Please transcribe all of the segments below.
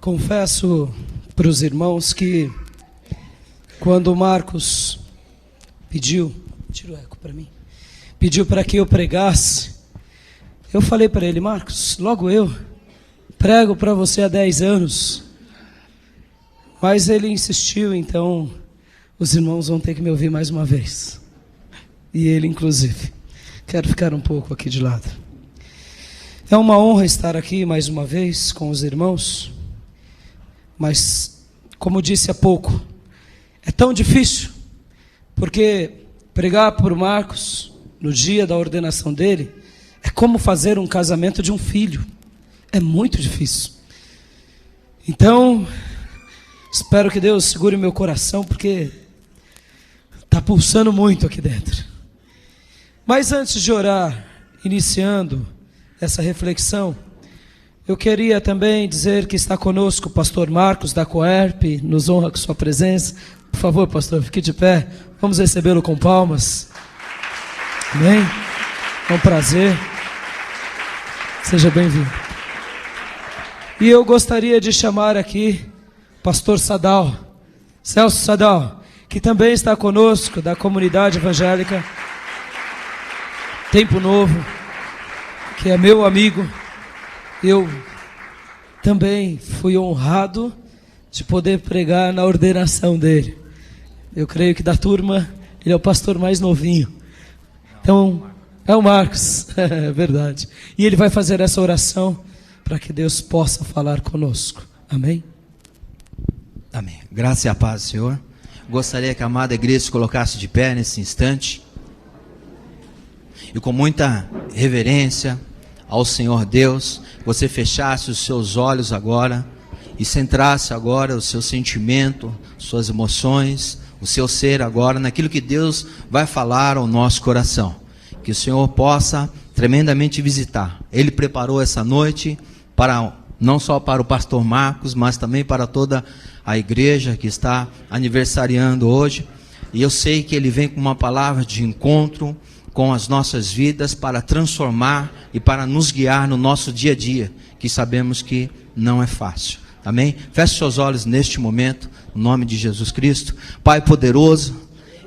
Confesso para os irmãos que quando o Marcos pediu, tira o eco para mim, pediu para que eu pregasse, eu falei para ele: Marcos, logo eu prego para você há 10 anos, mas ele insistiu, então os irmãos vão ter que me ouvir mais uma vez, e ele inclusive. Quero ficar um pouco aqui de lado. É uma honra estar aqui mais uma vez com os irmãos, mas, como disse há pouco, é tão difícil, porque pregar por Marcos no dia da ordenação dele é como fazer um casamento de um filho. É muito difícil. Então, espero que Deus segure o meu coração, porque está pulsando muito aqui dentro. Mas antes de orar, iniciando essa reflexão, eu queria também dizer que está conosco o pastor Marcos da Coerp, nos honra com sua presença. Por favor, pastor, fique de pé, vamos recebê-lo com palmas. Amém? É um prazer. Seja bem-vindo. E eu gostaria de chamar aqui pastor Sadal, Celso Sadal, que também está conosco, da comunidade evangélica Tempo Novo, que é meu amigo. Eu também fui honrado de poder pregar na ordenação dele. Eu creio que da turma, ele é o pastor mais novinho. Então, é o Marcos, é verdade. E ele vai fazer essa oração para que Deus possa falar conosco. Amém? Amém. Graça e a paz do Senhor. Gostaria que a amada igreja se colocasse de pé nesse instante. E com muita reverência ao Senhor Deus, você fechasse os seus olhos agora e centrasse agora o seu sentimento, suas emoções, o seu ser agora naquilo que Deus vai falar ao nosso coração. Que o Senhor possa tremendamente visitar. Ele preparou essa noite para, não só para o pastor Marcos, mas também para toda a igreja que está aniversariando hoje. E eu sei que Ele vem com uma palavra de encontro com as nossas vidas para transformar e para nos guiar no nosso dia a dia, que sabemos que não é fácil. Amém? Feche seus olhos neste momento, no nome de Jesus Cristo. Pai poderoso,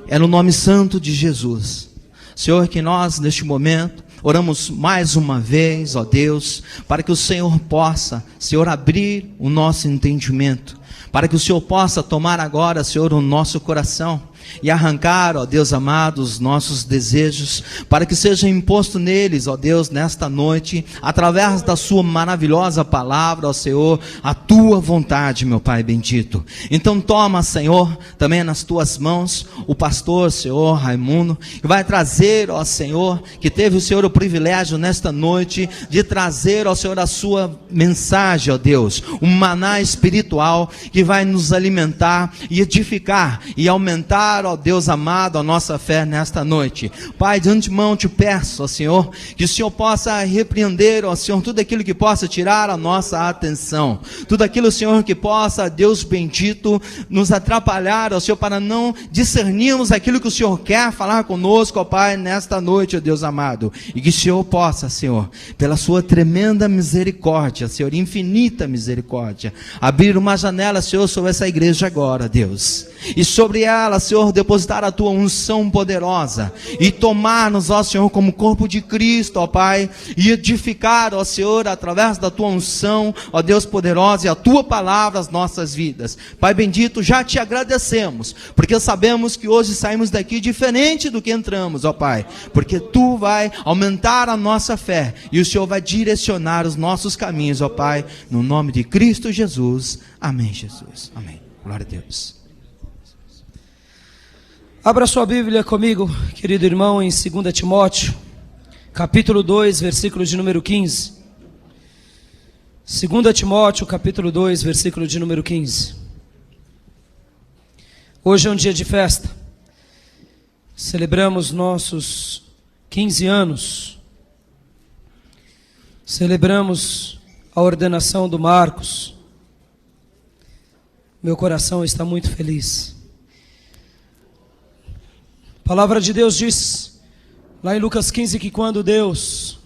é no nome santo de Jesus, Senhor, que nós neste momento oramos mais uma vez, ó Deus, para que o Senhor possa, Senhor, abrir o nosso entendimento, para que o Senhor possa tomar agora, Senhor, o nosso coração e arrancar, ó Deus amado, os nossos desejos, para que seja imposto neles, ó Deus, nesta noite, através da sua maravilhosa palavra, ó Senhor, a tua vontade, meu Pai bendito. Então toma, Senhor, também nas tuas mãos, o pastor, Senhor, Raimundo, que vai trazer, ó Senhor, que teve o Senhor o privilégio nesta noite, de trazer, ó Senhor, a sua mensagem, ó Deus, um maná espiritual, que vai nos alimentar e edificar e aumentar, ó Deus amado, a nossa fé nesta noite. Pai, de antemão te peço, ó Senhor, que o Senhor possa repreender, ó Senhor, tudo aquilo que possa tirar a nossa atenção, tudo aquilo, Senhor, que possa, Deus bendito, nos atrapalhar, ó Senhor, para não discernirmos aquilo que o Senhor quer falar conosco, ó Pai, nesta noite, ó Deus amado, e que o Senhor possa, Senhor, pela sua tremenda misericórdia, Senhor, infinita misericórdia, abrir uma janela, Senhor, sobre essa igreja agora, Deus, e sobre ela, Senhor, depositar a tua unção poderosa e tomar-nos, ó Senhor, como corpo de Cristo, ó Pai, e edificar, ó Senhor, através da tua unção, ó Deus poderosa, e a tua palavra as nossas vidas. Pai bendito, já te agradecemos, porque sabemos que hoje saímos daqui diferente do que entramos, ó Pai, porque tu vai aumentar a nossa fé e o Senhor vai direcionar os nossos caminhos, ó Pai, no nome de Cristo Jesus. Amém, Jesus. Amém. Glória a Deus. Abra sua Bíblia comigo, querido irmão, em 2 Timóteo, capítulo 2, versículo de número 15. 2 Timóteo, capítulo 2, versículo de número 15. Hoje é um dia de festa. Celebramos nossos 15 anos. Celebramos a ordenação do Marcos. Meu coração está muito feliz. A palavra de Deus diz, lá em Lucas 15, que quando Deus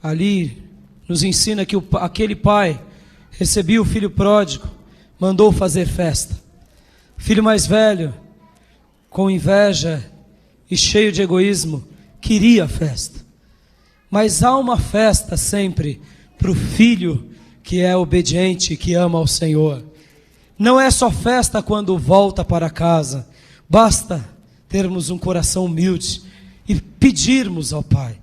ali nos ensina que aquele pai Recebi o filho pródigo, mandou fazer festa. Filho mais velho, com inveja e cheio de egoísmo, queria a festa. Mas há uma festa sempre para o filho que é obediente, que ama ao Senhor. Não é só festa quando volta para casa. Basta termos um coração humilde e pedirmos ao Pai.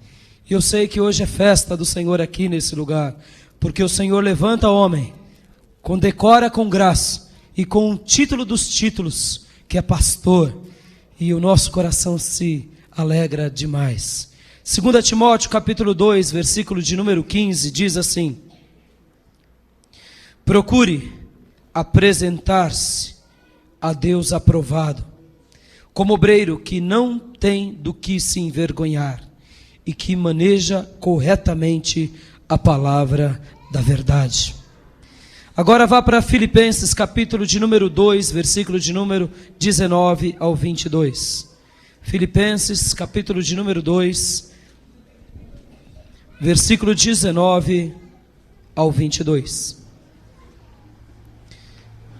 E eu sei que hoje é festa do Senhor aqui nesse lugar, porque o Senhor levanta homem, condecora com graça e com o título dos títulos, que é pastor, e o nosso coração se alegra demais. 2 Timóteo capítulo 2, versículo de número 15, diz assim: procure apresentar-se a Deus aprovado, como obreiro que não tem do que se envergonhar e que maneja corretamente a palavra da verdade. Agora vá para Filipenses capítulo de número 2, versículo de número 19 ao 22. Filipenses capítulo de número 2, versículo 19 ao 22.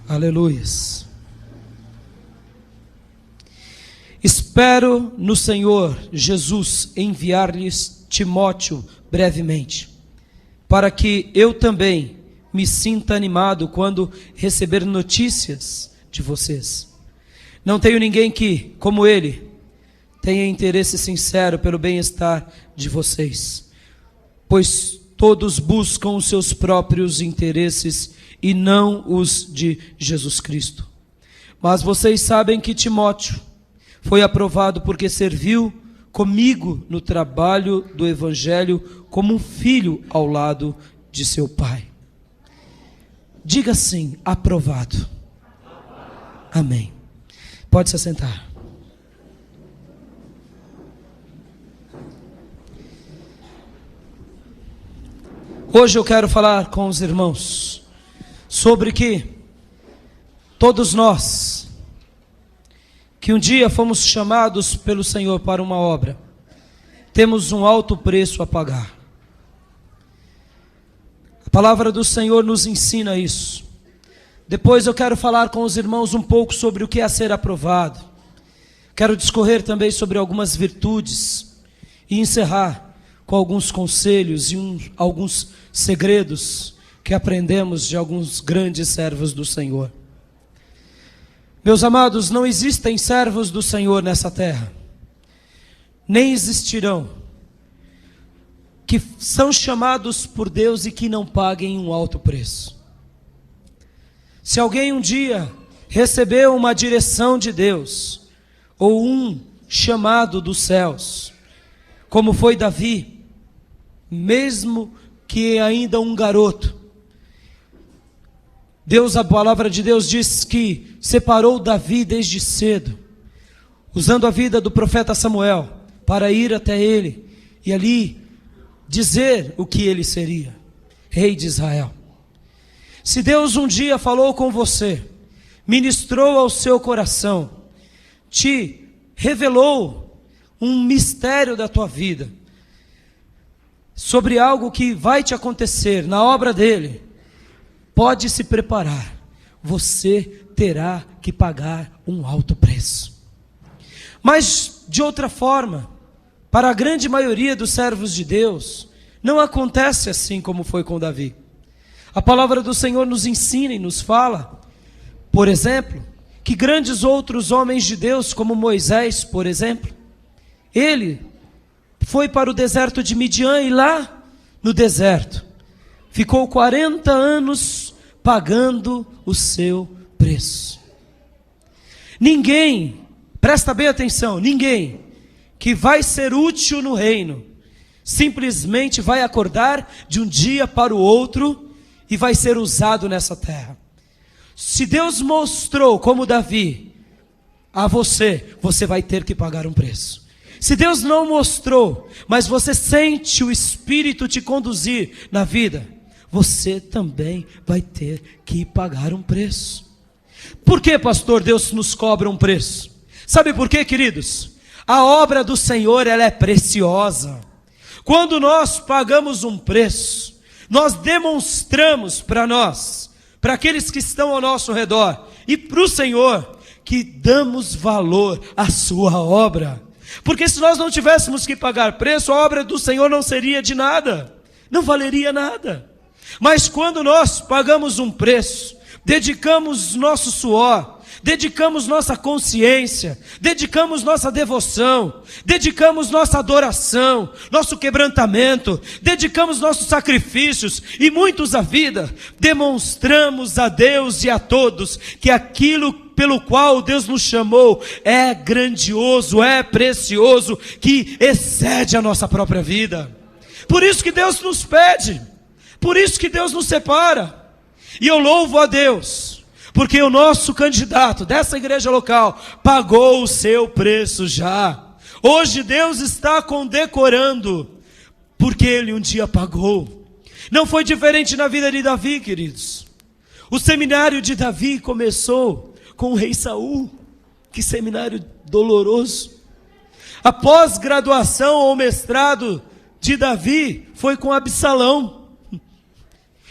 Aleluias. Espero no Senhor Jesus enviar-lhes Timóteo brevemente, para que eu também me sinta animado quando receber notícias de vocês. Não tenho ninguém que, como ele, tenha interesse sincero pelo bem-estar de vocês, pois todos buscam os seus próprios interesses e não os de Jesus Cristo. Mas vocês sabem que Timóteo foi aprovado porque serviu comigo no trabalho do Evangelho como um filho ao lado de seu pai. Diga assim: aprovado. Amém. Pode se assentar. Hoje eu quero falar com os irmãos sobre que todos nós, que um dia fomos chamados pelo Senhor para uma obra, temos um alto preço a pagar. A palavra do Senhor nos ensina isso. Depois eu quero falar com os irmãos um pouco sobre o que é ser aprovado. Quero discorrer também sobre algumas virtudes e encerrar com alguns conselhos e alguns segredos que aprendemos de alguns grandes servos do Senhor. Meus amados, não existem servos do Senhor nessa terra, nem existirão, que são chamados por Deus e que não paguem um alto preço. Se alguém um dia recebeu uma direção de Deus, ou um chamado dos céus, como foi Davi, mesmo que ainda um garoto, a palavra de Deus diz que separou Davi desde cedo, usando a vida do profeta Samuel, para ir até ele, e ali dizer o que ele seria, rei de Israel. Se Deus um dia falou com você, ministrou ao seu coração, te revelou um mistério da tua vida, sobre algo que vai te acontecer na obra dele, pode se preparar, você terá que pagar um alto preço. Mas de outra forma, para a grande maioria dos servos de Deus, não acontece assim como foi com Davi. A palavra do Senhor nos ensina e nos fala, por exemplo, que grandes outros homens de Deus, como Moisés, por exemplo, ele foi para o deserto de Midian e lá no deserto ficou 40 anos pagando o seu preço. Ninguém, presta bem atenção, ninguém que vai ser útil no reino simplesmente vai acordar de um dia para o outro e vai ser usado nessa terra. Se Deus mostrou como Davi a você, você vai ter que pagar um preço. Se Deus não mostrou, mas você sente o Espírito te conduzir na vida, você também vai ter que pagar um preço. Por que, pastor, Deus nos cobra um preço? Sabe por quê, queridos? A obra do Senhor, ela é preciosa. Quando nós pagamos um preço, nós demonstramos para nós, para aqueles que estão ao nosso redor e para o Senhor, que damos valor à sua obra. Porque se nós não tivéssemos que pagar preço, a obra do Senhor não seria de nada, não valeria nada. Mas quando nós pagamos um preço, dedicamos nosso suor, dedicamos nossa consciência, dedicamos nossa devoção, dedicamos nossa adoração, nosso quebrantamento, dedicamos nossos sacrifícios e muitos à vida, demonstramos a Deus e a todos que aquilo pelo qual Deus nos chamou é grandioso, é precioso, que excede a nossa própria vida. Por isso que Deus nos pede, por isso que Deus nos separa. E eu louvo a Deus, porque o nosso candidato dessa igreja local pagou o seu preço já. Hoje Deus está condecorando, porque Ele um dia pagou. Não foi diferente na vida de Davi, queridos. O seminário de Davi começou com o rei Saul. Que seminário doloroso. A pós-graduação ou mestrado de Davi foi com Absalão.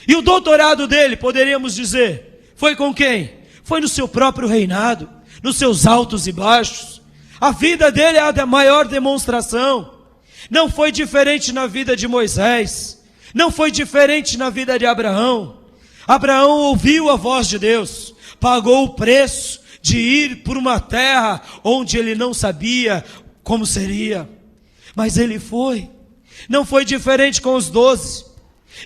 E o doutorado dele, poderíamos dizer, foi com quem? Foi no seu próprio reinado, nos seus altos e baixos. A vida dele é a maior demonstração. Não foi diferente na vida de Moisés, não foi diferente na vida de Abraão. Abraão ouviu a voz de Deus, pagou o preço de ir por uma terra onde ele não sabia como seria, mas ele foi. Não foi diferente com os 12.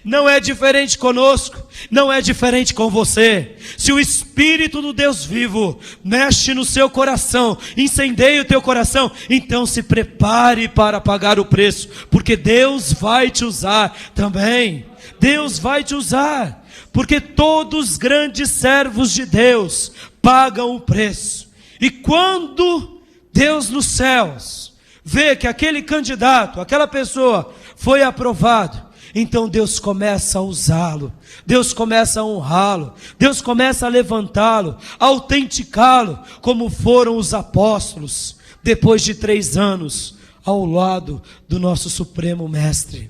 Não é diferente conosco, não é diferente com você. Se o Espírito do Deus vivo mexe no seu coração, incendeia o teu coração, então se prepare para pagar o preço, porque Deus vai te usar também. Deus vai te usar, porque todos os grandes servos de Deus pagam o preço. E quando Deus nos céus vê que aquele candidato, aquela pessoa foi aprovado, então Deus começa a usá-lo, Deus começa a honrá-lo, Deus começa a levantá-lo, a autenticá-lo, como foram os apóstolos, depois de 3 anos, ao lado do nosso Supremo Mestre.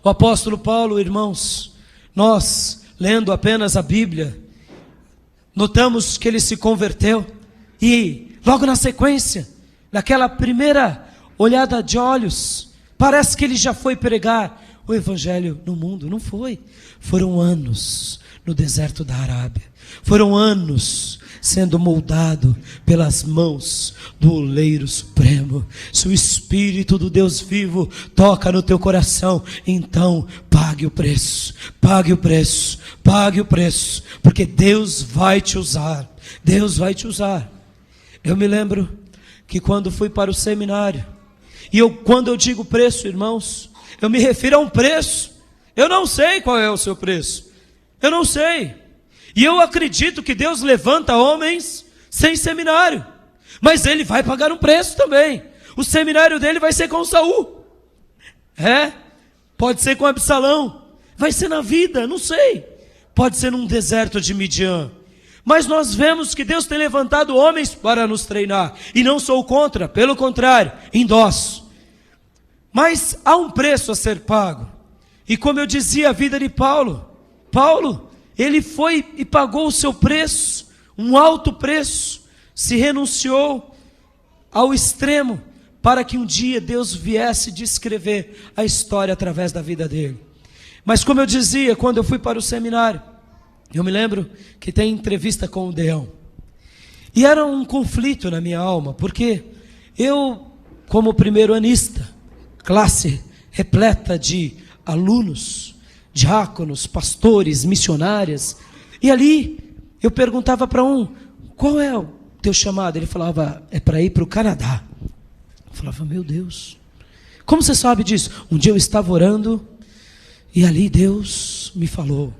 O apóstolo Paulo, irmãos, nós, lendo apenas a Bíblia, notamos que ele se converteu, e logo na sequência, naquela primeira olhada de olhos, parece que ele já foi pregar o evangelho no mundo. Não foi. Foram anos no deserto da Arábia. Foram anos sendo moldado pelas mãos do oleiro supremo. Se o Espírito do Deus vivo toca no teu coração, então pague o preço, pague o preço, pague o preço, porque Deus vai te usar. Deus vai te usar. Eu me lembro que quando fui para o seminário, e quando eu digo preço, irmãos, eu me refiro a um preço. Eu não sei qual é o seu preço. Eu não sei. E eu acredito que Deus levanta homens sem seminário. Mas Ele vai pagar um preço também. O seminário dele vai ser com Saul. Pode ser com Absalão. Vai ser na vida, não sei. Pode ser num deserto de Midian. Mas nós vemos que Deus tem levantado homens para nos treinar. E não sou contra, pelo contrário, endosso. Mas há um preço a ser pago. E como eu dizia, a vida de Paulo, ele foi e pagou o seu preço, um alto preço, se renunciou ao extremo, para que um dia Deus viesse descrever a história através da vida dele. Mas como eu dizia, quando eu fui para o seminário, eu me lembro que tem entrevista com o Deão. E era um conflito na minha alma, porque eu, como primeiro-anista, classe repleta de alunos, diáconos, pastores, missionárias. E ali eu perguntava para um, qual é o teu chamado? Ele falava, é para ir para o Canadá. Eu falava, meu Deus, como você sabe disso? Um dia eu estava orando e ali Deus me falou.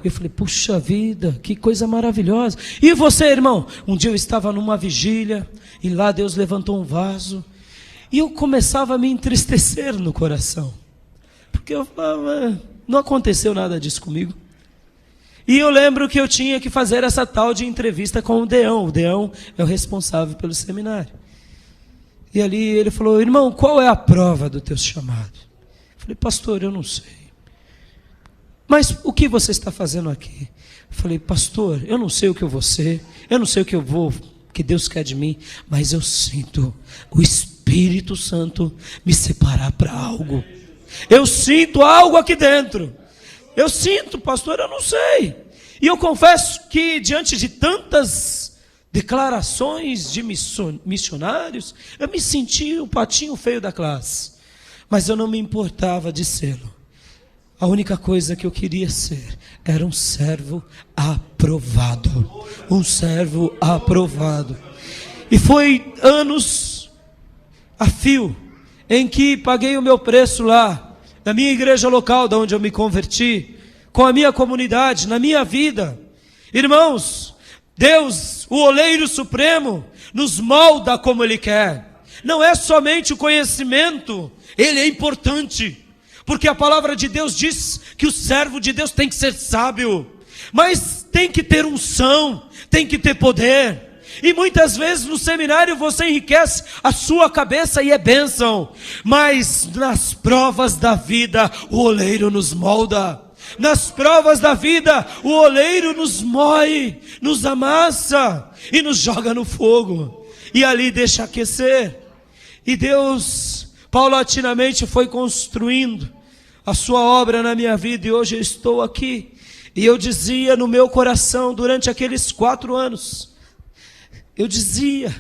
Eu falei, puxa vida, que coisa maravilhosa. E você, irmão? Um dia eu estava numa vigília e lá Deus levantou um vaso. E eu começava a me entristecer no coração, porque eu falava, não aconteceu nada disso comigo. E eu lembro que eu tinha que fazer essa tal de entrevista com o Deão. O Deão é o responsável pelo seminário. E ali ele falou, irmão, qual é a prova do teu chamado? Eu falei, pastor, eu não sei. mas o que você está fazendo aqui? Eu falei: pastor, eu não sei o que eu vou ser, eu não sei o que Deus quer de mim, mas eu sinto o Espírito Santo me separar para algo. Eu sinto algo aqui dentro. Eu sinto, pastor, eu não sei. E eu confesso que diante de tantas declarações de missionários, eu me senti o patinho feio da classe. Mas eu não me importava de sê-lo. A única coisa que eu queria ser era um servo aprovado. Um servo aprovado. E foi anos a fio em que paguei o meu preço lá, na minha igreja local, da onde eu me converti, com a minha comunidade, na minha vida. Irmãos, Deus, o oleiro supremo, nos molda como Ele quer. Não é somente o conhecimento, ele é importante. Porque a palavra de Deus diz que o servo de Deus tem que ser sábio, mas tem que ter unção, tem que ter poder. E muitas vezes no seminário você enriquece a sua cabeça e é bênção, mas nas provas da vida o oleiro nos molda. Nas provas da vida o oleiro nos moe, nos amassa e nos joga no fogo, e ali deixa aquecer. E Deus paulatinamente foi construindo a sua obra na minha vida, e hoje eu estou aqui. E eu dizia no meu coração, durante aqueles 4 anos, eu dizia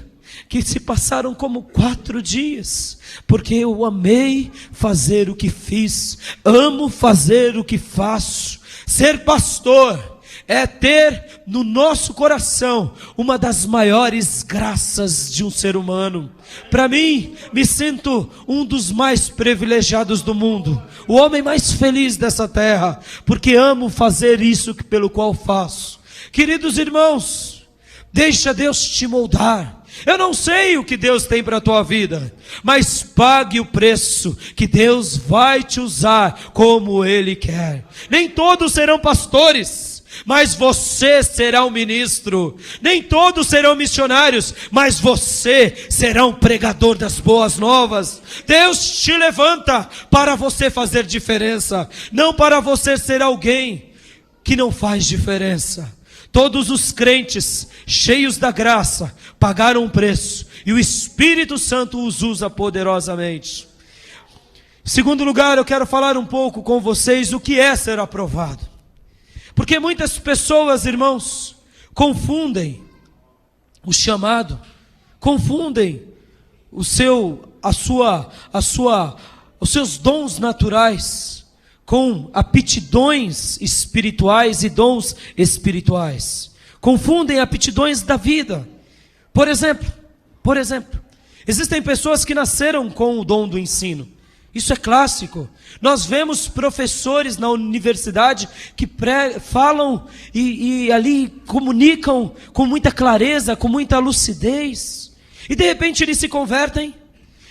que se passaram como 4 dias, porque eu amei fazer o que fiz, amo fazer o que faço. Ser pastor é ter no nosso coração uma das maiores graças de um ser humano. Para mim, me sinto um dos mais privilegiados do mundo, o homem mais feliz dessa terra, porque amo fazer isso pelo qual faço. Queridos irmãos, deixa Deus te moldar. Eu não sei o que Deus tem para a tua vida, mas pague o preço, que Deus vai te usar como Ele quer. Nem todos serão pastores, mas você será um ministro. Nem todos serão missionários, mas você será um pregador das boas novas. Deus te levanta para você fazer diferença, não para você ser alguém que não faz diferença. Todos os crentes cheios da graça pagaram um preço, e o Espírito Santo os usa poderosamente. Em segundo lugar, eu quero falar um pouco com vocês o que é ser aprovado. Porque muitas pessoas, irmãos, confundem o chamado, confundem os seus dons naturais com aptidões espirituais e dons espirituais. Confundem aptidões da vida. Por exemplo, existem pessoas que nasceram com o dom do ensino. Isso é clássico. Nós vemos professores na universidade que falam e ali comunicam com muita clareza, com muita lucidez. E de repente eles se convertem.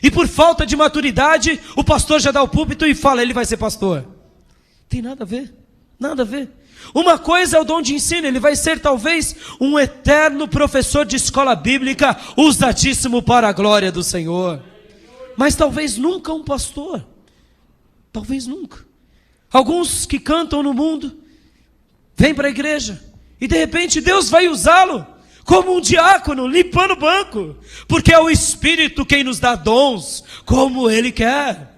E por falta de maturidade, o pastor já dá o púlpito e fala: ele vai ser pastor. Tem nada a ver, nada a ver. Uma coisa é o dom de ensino, ele vai ser talvez um eterno professor de escola bíblica, usadíssimo para a glória do Senhor. Mas talvez nunca um pastor, talvez nunca. Alguns que cantam no mundo, vêm para a igreja, e de repente Deus vai usá-lo como um diácono, limpando o banco, porque é o Espírito quem nos dá dons, como Ele quer.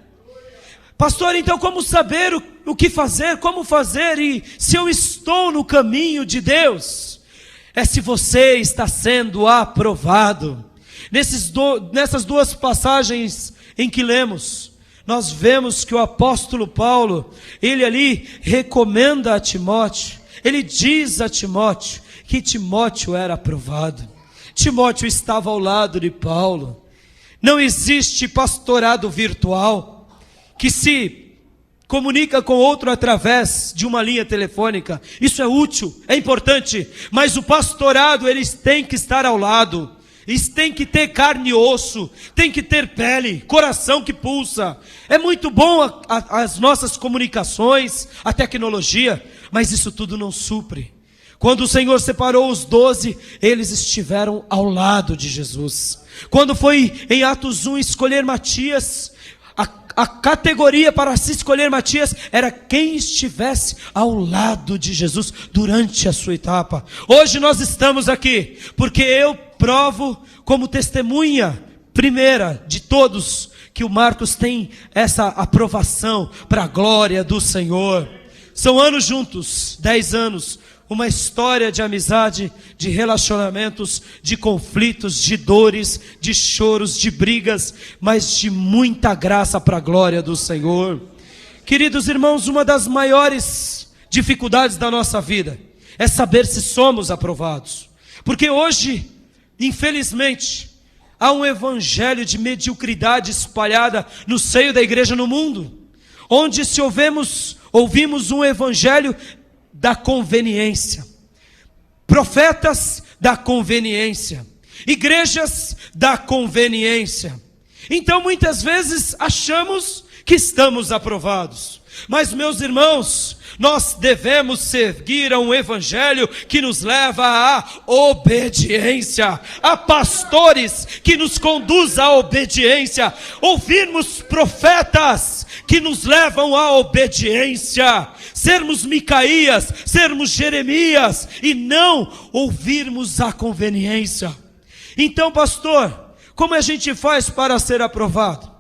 Pastor, então como saber o que fazer, como fazer, e se eu estou no caminho de Deus? É se você está sendo aprovado. Nessas 2 passagens em que lemos, nós vemos que o apóstolo Paulo, ele ali recomenda a Timóteo, ele diz a Timóteo que Timóteo era aprovado. Timóteo estava ao lado de Paulo. Não existe pastorado virtual que se comunica com outro através de uma linha telefônica. Isso é útil, é importante, mas o pastorado, eles têm que estar ao lado. Eles têm que ter carne e osso, tem que ter pele, coração que pulsa. É muito bom as nossas comunicações, a tecnologia, mas isso tudo não supre. Quando o Senhor separou os 12, eles estiveram ao lado de Jesus. Quando foi em Atos 1 escolher Matias, a categoria para se escolher Matias era quem estivesse ao lado de Jesus durante a sua etapa. Hoje nós estamos aqui porque eu provo como testemunha primeira de todos que o Marcos tem essa aprovação para a glória do Senhor. São anos juntos, 10 anos, uma história de amizade, de relacionamentos, de conflitos, de dores, de choros, de brigas, mas de muita graça para a glória do Senhor. Queridos irmãos, uma das maiores dificuldades da nossa vida é saber se somos aprovados. Porque hoje, infelizmente, há um evangelho de mediocridade espalhada no seio da igreja no mundo, onde se ouvimos um evangelho da conveniência, profetas da conveniência, igrejas da conveniência. Então muitas vezes achamos que estamos aprovados, mas meus irmãos, nós devemos seguir a um evangelho que nos leva à obediência, a pastores que nos conduz à obediência, ouvirmos profetas que nos levam à obediência, sermos Micaías, sermos Jeremias e não ouvirmos a conveniência. Então, pastor, como a gente faz para ser aprovado?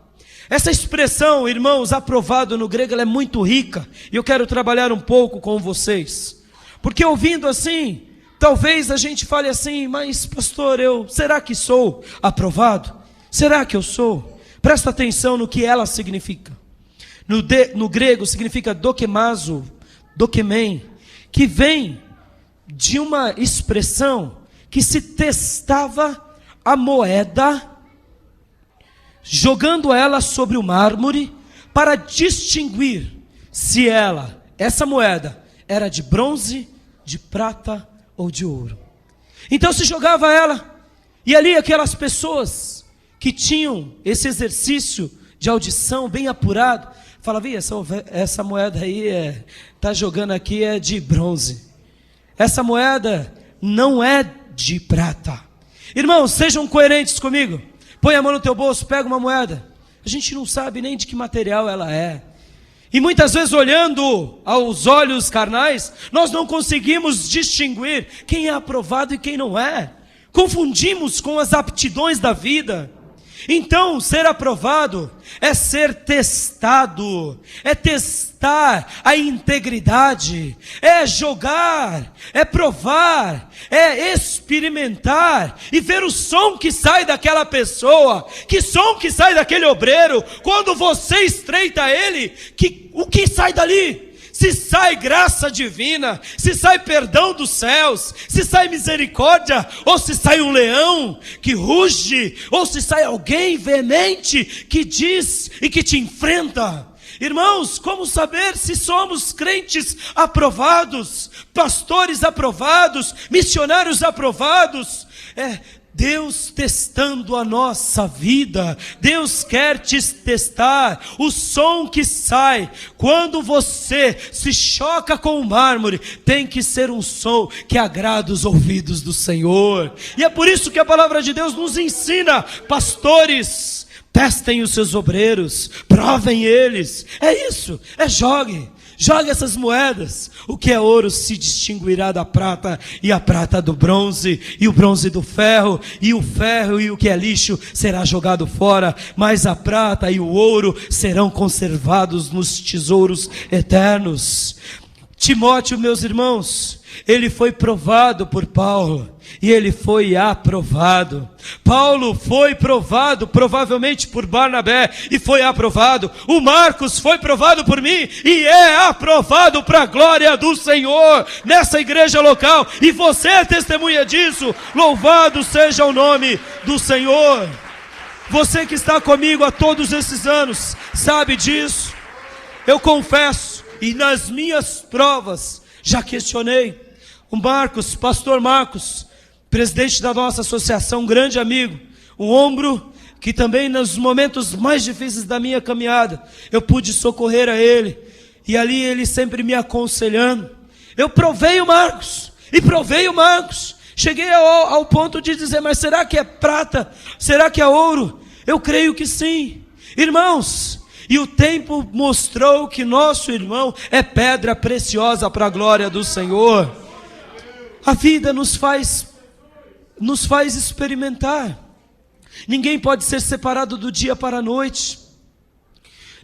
Essa expressão, irmãos, aprovado no grego, ela é muito rica, e eu quero trabalhar um pouco com vocês, porque ouvindo assim, talvez a gente fale assim, mas pastor, será que sou aprovado? Será que eu sou? Presta atenção no que ela significa. No grego significa dokemazo, dokemen, que vem de uma expressão que se testava a moeda, jogando ela sobre o mármore para distinguir se essa moeda era de bronze, de prata ou de ouro. Então se jogava ela, e ali aquelas pessoas que tinham esse exercício de audição bem apurado, falavam, essa moeda aí está jogando aqui é de bronze, essa moeda não é de prata. Irmãos, sejam coerentes comigo. Põe a mão no teu bolso, pega uma moeda. A gente não sabe nem de que material ela é. E muitas vezes, olhando aos olhos carnais, nós não conseguimos distinguir quem é aprovado e quem não é. Confundimos com as aptidões da vida. Então, ser aprovado é ser testado, é testar a integridade, é jogar, é provar, é experimentar e ver o som que sai daquela pessoa, que som que sai daquele obreiro, quando você estreita ele, o que sai dali? Se sai graça divina, se sai perdão dos céus, se sai misericórdia, ou se sai um leão que ruge, ou se sai alguém veemente que diz e que te enfrenta. Irmãos, como saber se somos crentes aprovados, pastores aprovados, missionários aprovados? Deus testando a nossa vida. Deus quer te testar. O som que sai quando você se choca com o mármore tem que ser um som que agrada os ouvidos do Senhor. E é por isso que a palavra de Deus nos ensina, pastores, testem os seus obreiros, provem eles. É isso, jogue essas moedas. O que é ouro se distinguirá da prata, e a prata do bronze, e o bronze do ferro, e o ferro e o que é lixo será jogado fora, mas a prata e o ouro serão conservados nos tesouros eternos. Timóteo, meus irmãos, ele foi provado por Paulo, e ele foi aprovado. Paulo foi provado, provavelmente por Barnabé, e foi aprovado. O Marcos foi provado por mim, e é aprovado para a glória do Senhor, nessa igreja local, e você é testemunha disso. Louvado seja o nome do Senhor. Você que está comigo há todos esses anos, sabe disso. Eu confesso, e nas minhas provas, já questionei o Marcos, pastor Marcos, presidente da nossa associação, um grande amigo, um ombro que também nos momentos mais difíceis da minha caminhada, eu pude socorrer a ele, e ali ele sempre me aconselhando. Eu provei o Marcos, cheguei ao ponto de dizer, mas será que é prata? Será que é ouro? Eu creio que sim. Irmãos, E o tempo mostrou que nosso irmão é pedra preciosa para a glória do Senhor. A vida nos faz experimentar. Ninguém pode ser separado do dia para a noite.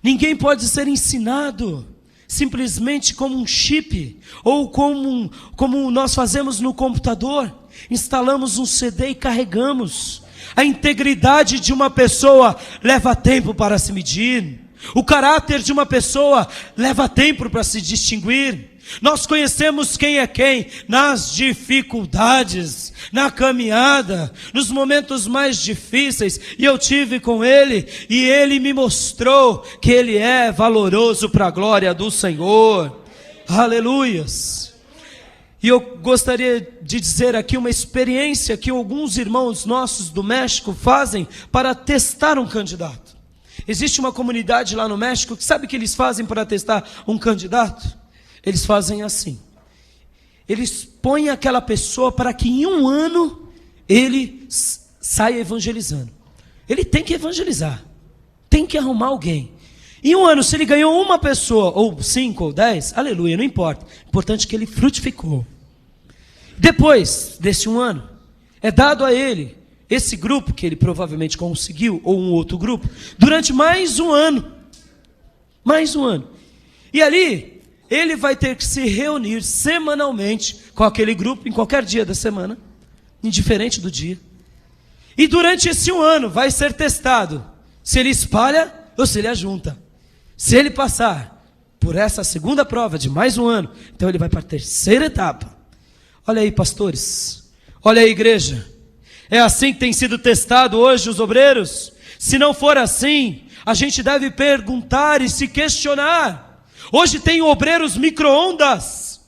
Ninguém pode ser ensinado simplesmente como um chip, ou como nós fazemos no computador. Instalamos um CD e carregamos. A integridade de uma pessoa leva tempo para se medir. O caráter de uma pessoa leva tempo para se distinguir. Nós conhecemos quem é quem nas dificuldades, na caminhada, nos momentos mais difíceis. E eu tive com ele, e ele me mostrou que ele é valoroso para a glória do Senhor. Aleluias! E eu gostaria de dizer aqui uma experiência que alguns irmãos nossos do México fazem para testar um candidato. Existe uma comunidade lá no México que sabe o que eles fazem para testar um candidato? Eles fazem assim. Eles põem aquela pessoa para que em um ano ele saia evangelizando. Ele tem que evangelizar. Tem que arrumar alguém. Em um ano, se ele ganhou uma pessoa, ou 5 ou 10, aleluia, não importa. O importante é que ele frutificou. Depois desse um ano, é dado a ele esse grupo que ele provavelmente conseguiu, ou um outro grupo, durante mais um ano. Mais um ano. E ali ele vai ter que se reunir semanalmente com aquele grupo, em qualquer dia da semana, indiferente do dia. E durante esse um ano vai ser testado se ele espalha ou se ele ajunta. Se ele passar por essa segunda prova de mais um ano, então ele vai para a terceira etapa. Olha aí, pastores. Olha aí, igreja. É assim que tem sido testado hoje os obreiros? Se não for assim, a gente deve perguntar e se questionar. Hoje tem obreiros micro-ondas,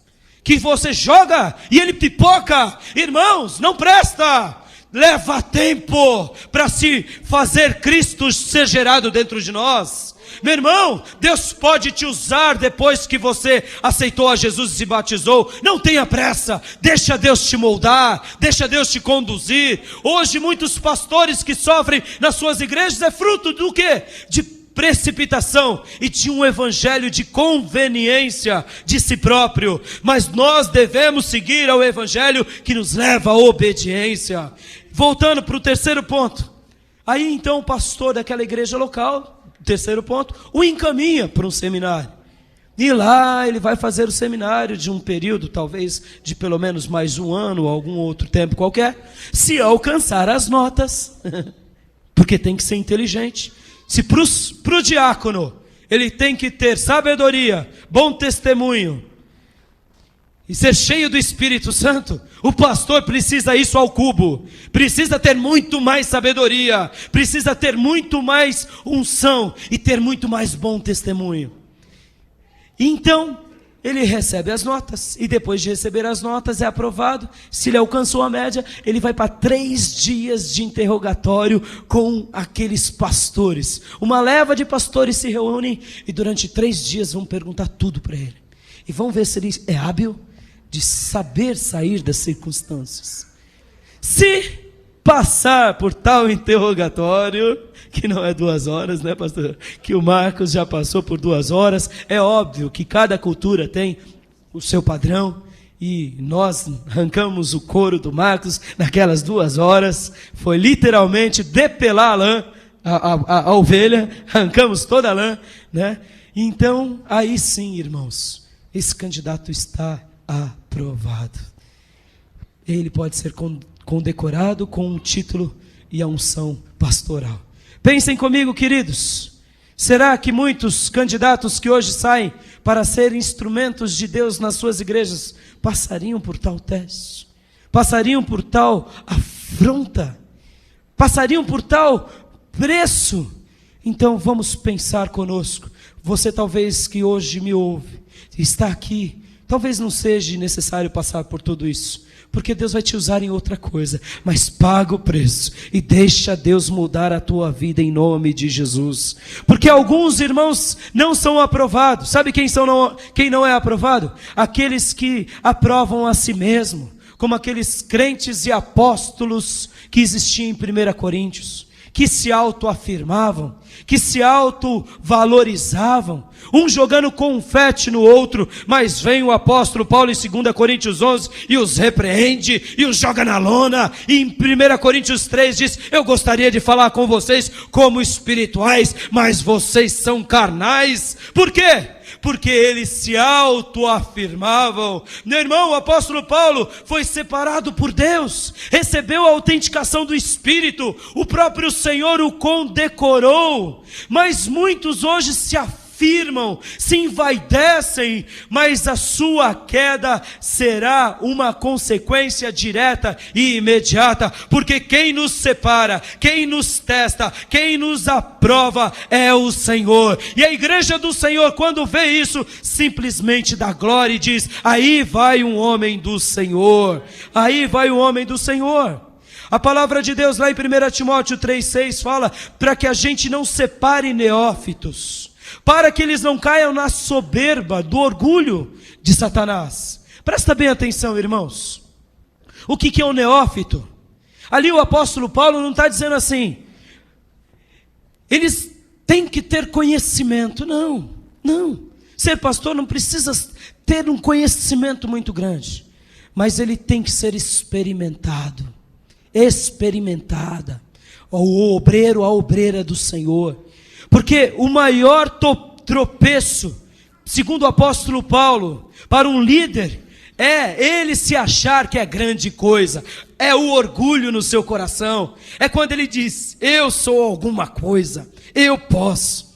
que você joga e ele pipoca. Irmãos, não presta. Leva tempo para se fazer Cristo ser gerado dentro de nós. Meu irmão, Deus pode te usar depois que você aceitou a Jesus e se batizou. Não tenha pressa, deixa Deus te moldar, deixa Deus te conduzir. Hoje muitos pastores que sofrem nas suas igrejas é fruto do quê? De precipitação e de um evangelho de conveniência de si próprio. Mas nós devemos seguir ao evangelho que nos leva à obediência. Voltando para o terceiro ponto. Aí então o pastor daquela igreja local, terceiro ponto, o encaminha para um seminário. E lá ele vai fazer o seminário de um período, talvez de pelo menos mais um ano, ou algum outro tempo qualquer, se alcançar as notas, porque tem que ser inteligente. Se para o diácono ele tem que ter sabedoria, bom testemunho e ser cheio do Espírito Santo, o pastor precisa isso ao cubo, precisa ter muito mais sabedoria, precisa ter muito mais unção e ter muito mais bom testemunho. Então ele recebe as notas, e depois de receber as notas é aprovado. Se ele alcançou a média, ele vai para 3 dias de interrogatório com aqueles pastores. Uma leva de pastores se reúnem e durante 3 dias vão perguntar tudo para ele. E vão ver se ele é hábil de saber sair das circunstâncias. Se passar por tal interrogatório, que não é 2 horas, né, pastor? Que o Marcos já passou por 2 horas. É óbvio que cada cultura tem o seu padrão, e nós arrancamos o couro do Marcos naquelas 2 horas. Foi literalmente depelar a lã, a ovelha, arrancamos toda a lã, né? Então, aí sim, irmãos, esse candidato está aprovado. Ele pode ser condecorado com um título e a unção pastoral. Pensem comigo, queridos. Será que muitos candidatos que hoje saem para ser instrumentos de Deus nas suas igrejas passariam por tal teste? Passariam por tal afronta? Passariam por tal preço? Então vamos pensar conosco. Você talvez que hoje me ouve, está aqui, talvez não seja necessário passar por tudo isso, porque Deus vai te usar em outra coisa, mas paga o preço e deixa Deus mudar a tua vida em nome de Jesus. Porque alguns irmãos não são aprovados. Sabe quem não é aprovado? Aqueles que aprovam a si mesmo, como aqueles crentes e apóstolos que existiam em 1 Coríntios, que se autoafirmavam, que se autovalorizavam, um jogando confete no outro, mas vem o apóstolo Paulo em 2 Coríntios 11 e os repreende e os joga na lona, e em 1 Coríntios 3 diz: eu gostaria de falar com vocês como espirituais, mas vocês são carnais. Por quê? Porque eles se autoafirmavam. Meu irmão, o apóstolo Paulo foi separado por Deus, recebeu a autenticação do Espírito, o próprio Senhor o condecorou, mas muitos hoje se afirmam, se envaidecem, mas a sua queda será uma consequência direta e imediata, porque quem nos separa, quem nos testa, quem nos aprova é o Senhor. E a igreja do Senhor, quando vê isso, simplesmente dá glória e diz: aí vai um homem do Senhor, aí vai um homem do Senhor. A palavra de Deus lá em 1 Timóteo 3,6 fala para que a gente não separe neófitos, para que eles não caiam na soberba do orgulho de Satanás. Presta bem atenção, irmãos. O que é um neófito? Ali o apóstolo Paulo não está dizendo assim, eles têm que ter conhecimento. Não. Ser pastor não precisa ter um conhecimento muito grande, mas ele tem que ser experimentada. O obreiro, a obreira do Senhor. Porque o maior tropeço, segundo o apóstolo Paulo, para um líder, é ele se achar que é grande coisa, é o orgulho no seu coração, é quando ele diz: eu sou alguma coisa, eu posso,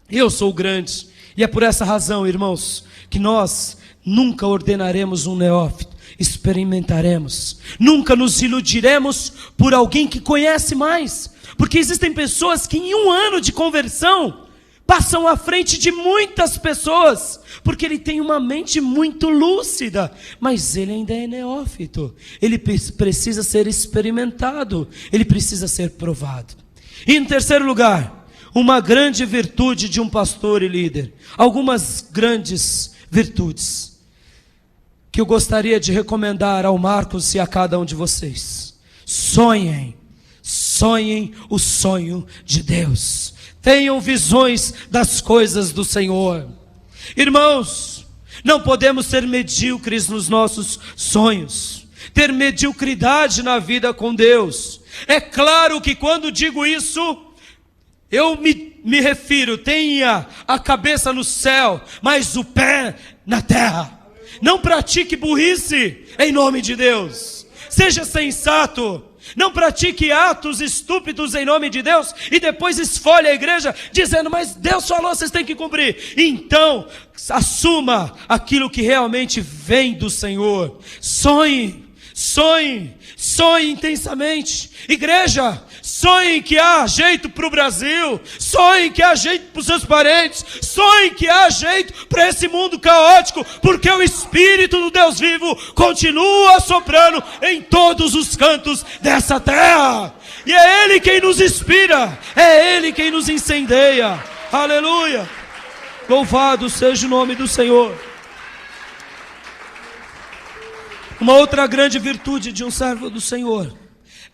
eu sou grande. E é por essa razão, irmãos, que nós nunca ordenaremos um neófito, experimentaremos, nunca nos iludiremos por alguém que conhece mais, porque existem pessoas que em um ano de conversão passam à frente de muitas pessoas, porque ele tem uma mente muito lúcida, mas ele ainda é neófito, ele precisa ser experimentado, ele precisa ser provado. E em terceiro lugar, uma grande virtude de um pastor e líder, algumas grandes virtudes que eu gostaria de recomendar ao Marcos e a cada um de vocês. Sonhem o sonho de Deus. Tenham visões das coisas do Senhor. Irmãos, não podemos ser medíocres nos nossos sonhos, ter mediocridade na vida com Deus. É claro que quando digo isso, eu me refiro, tenha a cabeça no céu, mas o pé na terra. Não pratique burrice em nome de Deus. Seja sensato. Não pratique atos estúpidos em nome de Deus e depois esfolhe a igreja dizendo: mas Deus falou, vocês têm que cumprir. Então, assuma aquilo que realmente vem do Senhor. Sonhe intensamente. Igreja, sonhe que há jeito para o Brasil, sonhe que há jeito para os seus parentes, sonhe que há jeito para esse mundo caótico, porque o Espírito do Deus vivo continua soprando em todos os cantos dessa terra, e é Ele quem nos inspira, é Ele quem nos incendeia. Aleluia, louvado seja o nome do Senhor. Uma outra grande virtude de um servo do Senhor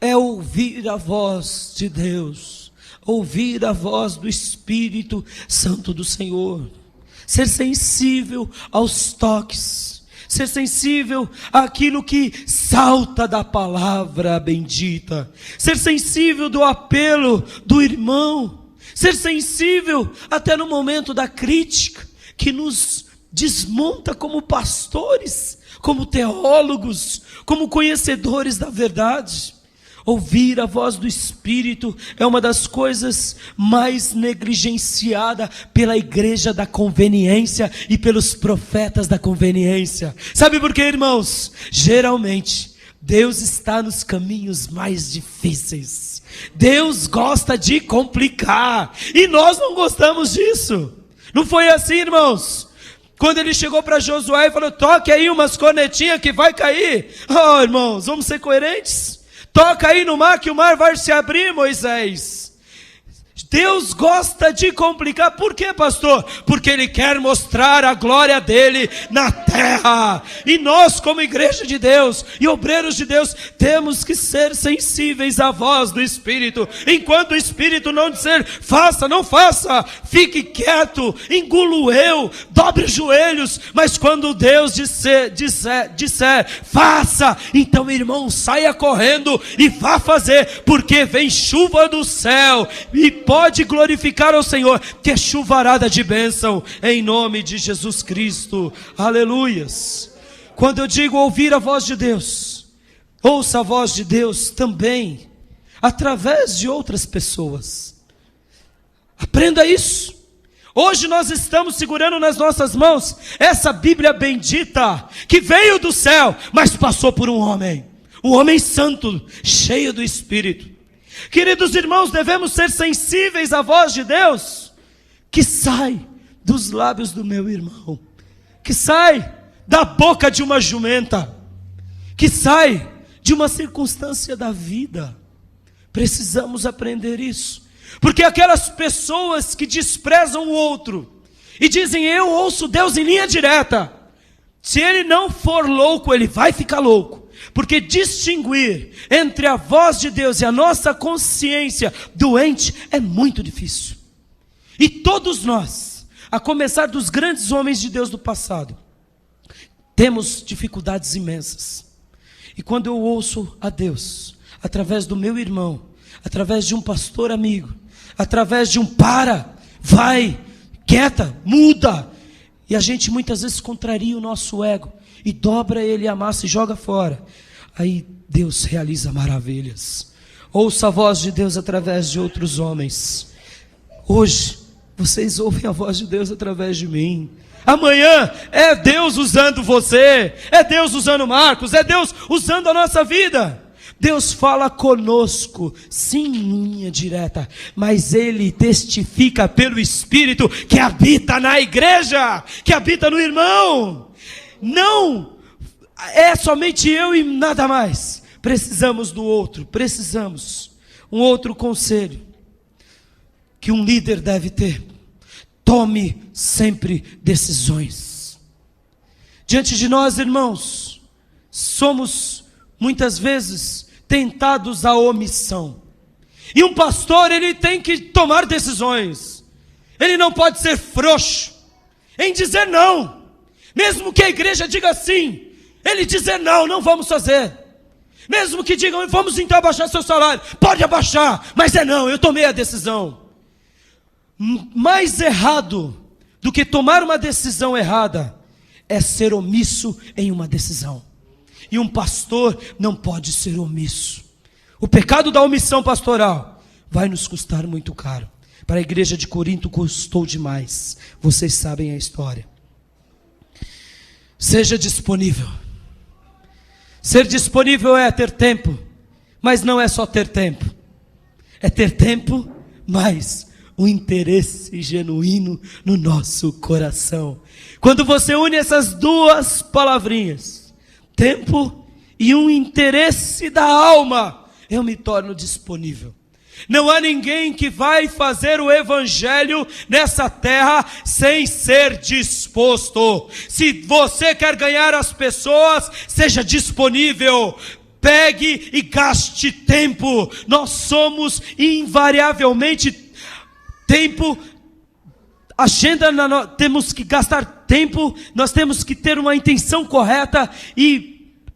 é ouvir a voz de Deus, ouvir a voz do Espírito Santo do Senhor, ser sensível aos toques, ser sensível àquilo que salta da palavra bendita, ser sensível do apelo do irmão, ser sensível até no momento da crítica, que nos desmonta como pastores, como teólogos, como conhecedores da verdade. Ouvir a voz do Espírito é uma das coisas mais negligenciadas pela igreja da conveniência e pelos profetas da conveniência. Sabe por quê, irmãos? Geralmente, Deus está nos caminhos mais difíceis. Deus gosta de complicar, e nós não gostamos disso. Não foi assim, irmãos? Quando ele chegou para Josué e falou: toque aí umas cornetinhas que vai cair. Oh, irmãos, vamos ser coerentes. Toca aí no mar que o mar vai se abrir, Moisés. Deus gosta de complicar. Por quê, pastor? Porque Ele quer mostrar a glória dEle na terra. E nós, como igreja de Deus e obreiros de Deus, temos que ser sensíveis à voz do Espírito. Enquanto o Espírito não disser, faça, não faça, fique quieto, engula o eu, dobre os joelhos. Mas quando Deus disser, faça, então, irmão, saia correndo e vá fazer, porque vem chuva do céu, e pode glorificar ao Senhor, que é chuvarada de bênção, em nome de Jesus Cristo. Aleluias. Quando eu digo ouvir a voz de Deus, ouça a voz de Deus também através de outras pessoas. Aprenda isso. Hoje nós estamos segurando nas nossas mãos essa Bíblia bendita, que veio do céu, mas passou por um homem santo, cheio do Espírito. Queridos irmãos, devemos ser sensíveis à voz de Deus, que sai dos lábios do meu irmão, que sai da boca de uma jumenta, que sai de uma circunstância da vida. Precisamos aprender isso. Porque aquelas pessoas que desprezam o outro e dizem, eu ouço Deus em linha direta, se ele não for louco, ele vai ficar louco. Porque distinguir entre a voz de Deus e a nossa consciência doente é muito difícil. E todos nós, a começar dos grandes homens de Deus do passado, temos dificuldades imensas. E quando eu ouço a Deus, através do meu irmão, através de um pastor amigo, através de um vai, quieta, muda, e a gente muitas vezes contraria o nosso ego, e dobra ele, amassa e joga fora, aí Deus realiza maravilhas. Ouça a voz de Deus através de outros homens. Hoje, vocês ouvem a voz de Deus através de mim. Amanhã é Deus usando você, é Deus usando Marcos, é Deus usando a nossa vida. Deus fala conosco, sim, em linha direta, mas Ele testifica pelo Espírito que habita na igreja, que habita no irmão. Não é somente eu e nada mais. Precisamos do outro, precisamos. Um outro conselho que um líder deve ter: tome sempre decisões. Diante de nós, irmãos, somos muitas vezes tentados à omissão. E um pastor, ele tem que tomar decisões. Ele não pode ser frouxo em dizer não. Mesmo que a igreja diga sim, ele dizer não, não vamos fazer. Mesmo que digam, vamos então abaixar seu salário, pode abaixar, mas é não, eu tomei a decisão. Mais errado do que tomar uma decisão errada é ser omisso em uma decisão. E um pastor não pode ser omisso. O pecado da omissão pastoral vai nos custar muito caro. Para a igreja de Corinto custou demais. Vocês sabem a história. Seja disponível. Ser disponível é ter tempo, mas não é só ter tempo. É ter tempo, mas um interesse genuíno no nosso coração. Quando você une essas duas palavrinhas, tempo e um interesse da alma, eu me torno disponível. Não há ninguém que vai fazer o evangelho nessa terra sem ser disposto. Se você quer ganhar as pessoas, seja disponível. Pegue e gaste tempo. Nós somos invariavelmente tempo. Temos que gastar tempo, nós temos que ter uma intenção correta e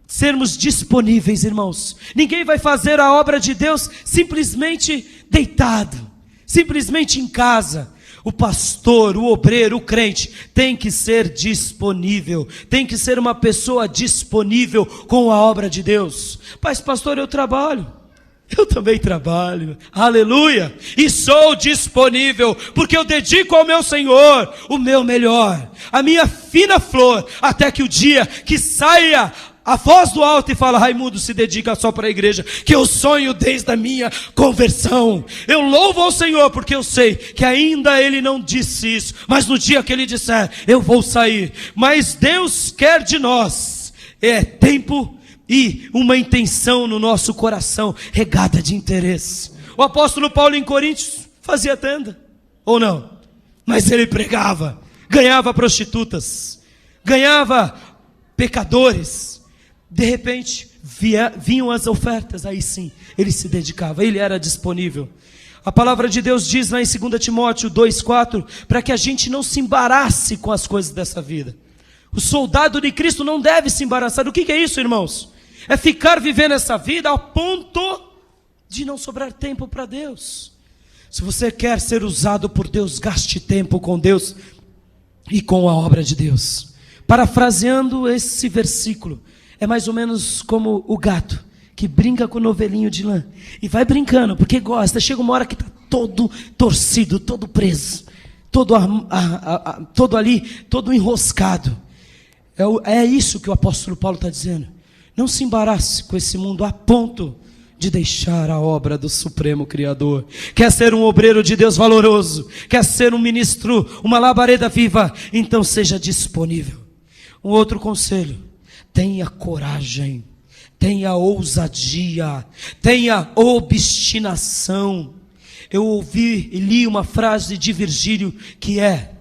sermos disponíveis, irmãos. Ninguém vai fazer a obra de Deus simplesmente deitado, simplesmente em casa. O pastor, o obreiro, o crente tem que ser disponível, tem que ser uma pessoa disponível com a obra de Deus. Mas pastor, eu trabalho. Eu também trabalho, aleluia, e sou disponível, porque eu dedico ao meu Senhor o meu melhor, a minha fina flor, até que o dia que saia a voz do alto e fala, Raimundo se dedica só para a igreja, que eu sonho desde a minha conversão. Eu louvo ao Senhor, porque eu sei que ainda Ele não disse isso, mas no dia que Ele disser, eu vou sair. Mas Deus quer de nós tempo e uma intenção no nosso coração regada de interesse. O apóstolo Paulo em Coríntios fazia tenda, ou não? Mas ele pregava, ganhava prostitutas, ganhava pecadores. De repente, vinham as ofertas, aí sim, ele se dedicava, ele era disponível. A palavra de Deus diz lá em 2 Timóteo 2,4, para que a gente não se embarace com as coisas dessa vida. O soldado de Cristo não deve se embaraçar. O que é isso, irmãos? É ficar vivendo essa vida ao ponto de não sobrar tempo para Deus. Se você quer ser usado por Deus, gaste tempo com Deus e com a obra de Deus. Parafraseando esse versículo, é mais ou menos como o gato que brinca com o novelinho de lã e vai brincando porque gosta. Chega uma hora que está todo torcido, todo preso, todo ali, todo enroscado. É isso que o apóstolo Paulo está dizendo. Não se embarace com esse mundo a ponto de deixar a obra do Supremo Criador. Quer ser um obreiro de Deus valoroso, quer ser um ministro, uma labareda viva, então seja disponível. Um outro conselho: tenha coragem, tenha ousadia, tenha obstinação. Eu ouvi e li uma frase de Virgílio que é: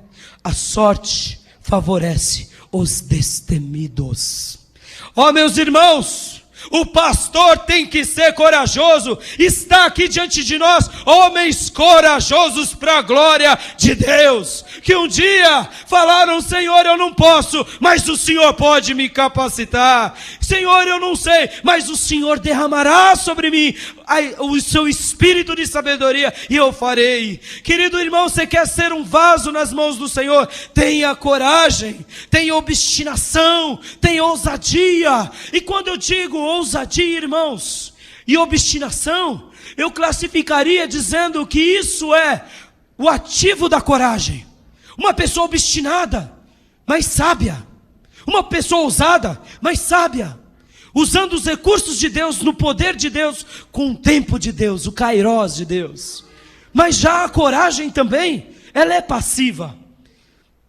a sorte favorece os destemidos. Ó, meus irmãos, o pastor tem que ser corajoso. Está aqui diante de nós homens corajosos para a glória de Deus, que um dia falaram: Senhor, eu não posso, mas o Senhor pode me capacitar. Senhor, eu não sei, mas o Senhor derramará sobre mim o seu espírito de sabedoria e eu farei. Querido irmão, você quer ser um vaso nas mãos do Senhor? Tenha coragem, tenha obstinação, tenha ousadia. E quando eu digo ousadia, irmãos, e obstinação, eu classificaria dizendo que isso é o ativo da coragem. Uma pessoa obstinada, mas sábia. Uma pessoa ousada, mas sábia. Usando os recursos de Deus, no poder de Deus, com o tempo de Deus, o kairós de Deus. Mas já a coragem também, ela é passiva.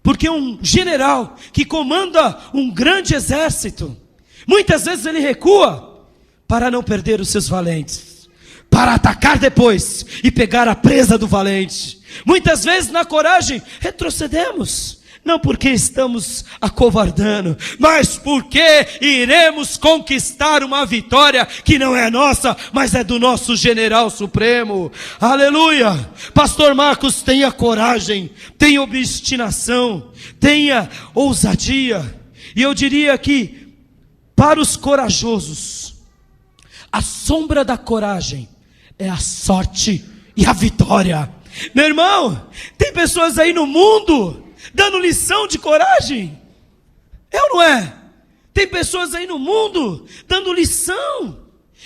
Porque um general que comanda um grande exército, muitas vezes ele recua para não perder os seus valentes, para atacar depois e pegar a presa do valente. Muitas vezes na coragem retrocedemos, não porque estamos acovardando, mas porque iremos conquistar uma vitória que não é nossa, mas é do nosso general supremo. Aleluia! Pastor Marcos, tenha coragem, tenha obstinação, tenha ousadia. E eu diria que para os corajosos, a sombra da coragem é a sorte e a vitória. Meu irmão, tem pessoas aí no mundo dando lição de coragem. É ou não é? Tem pessoas aí no mundo dando lição.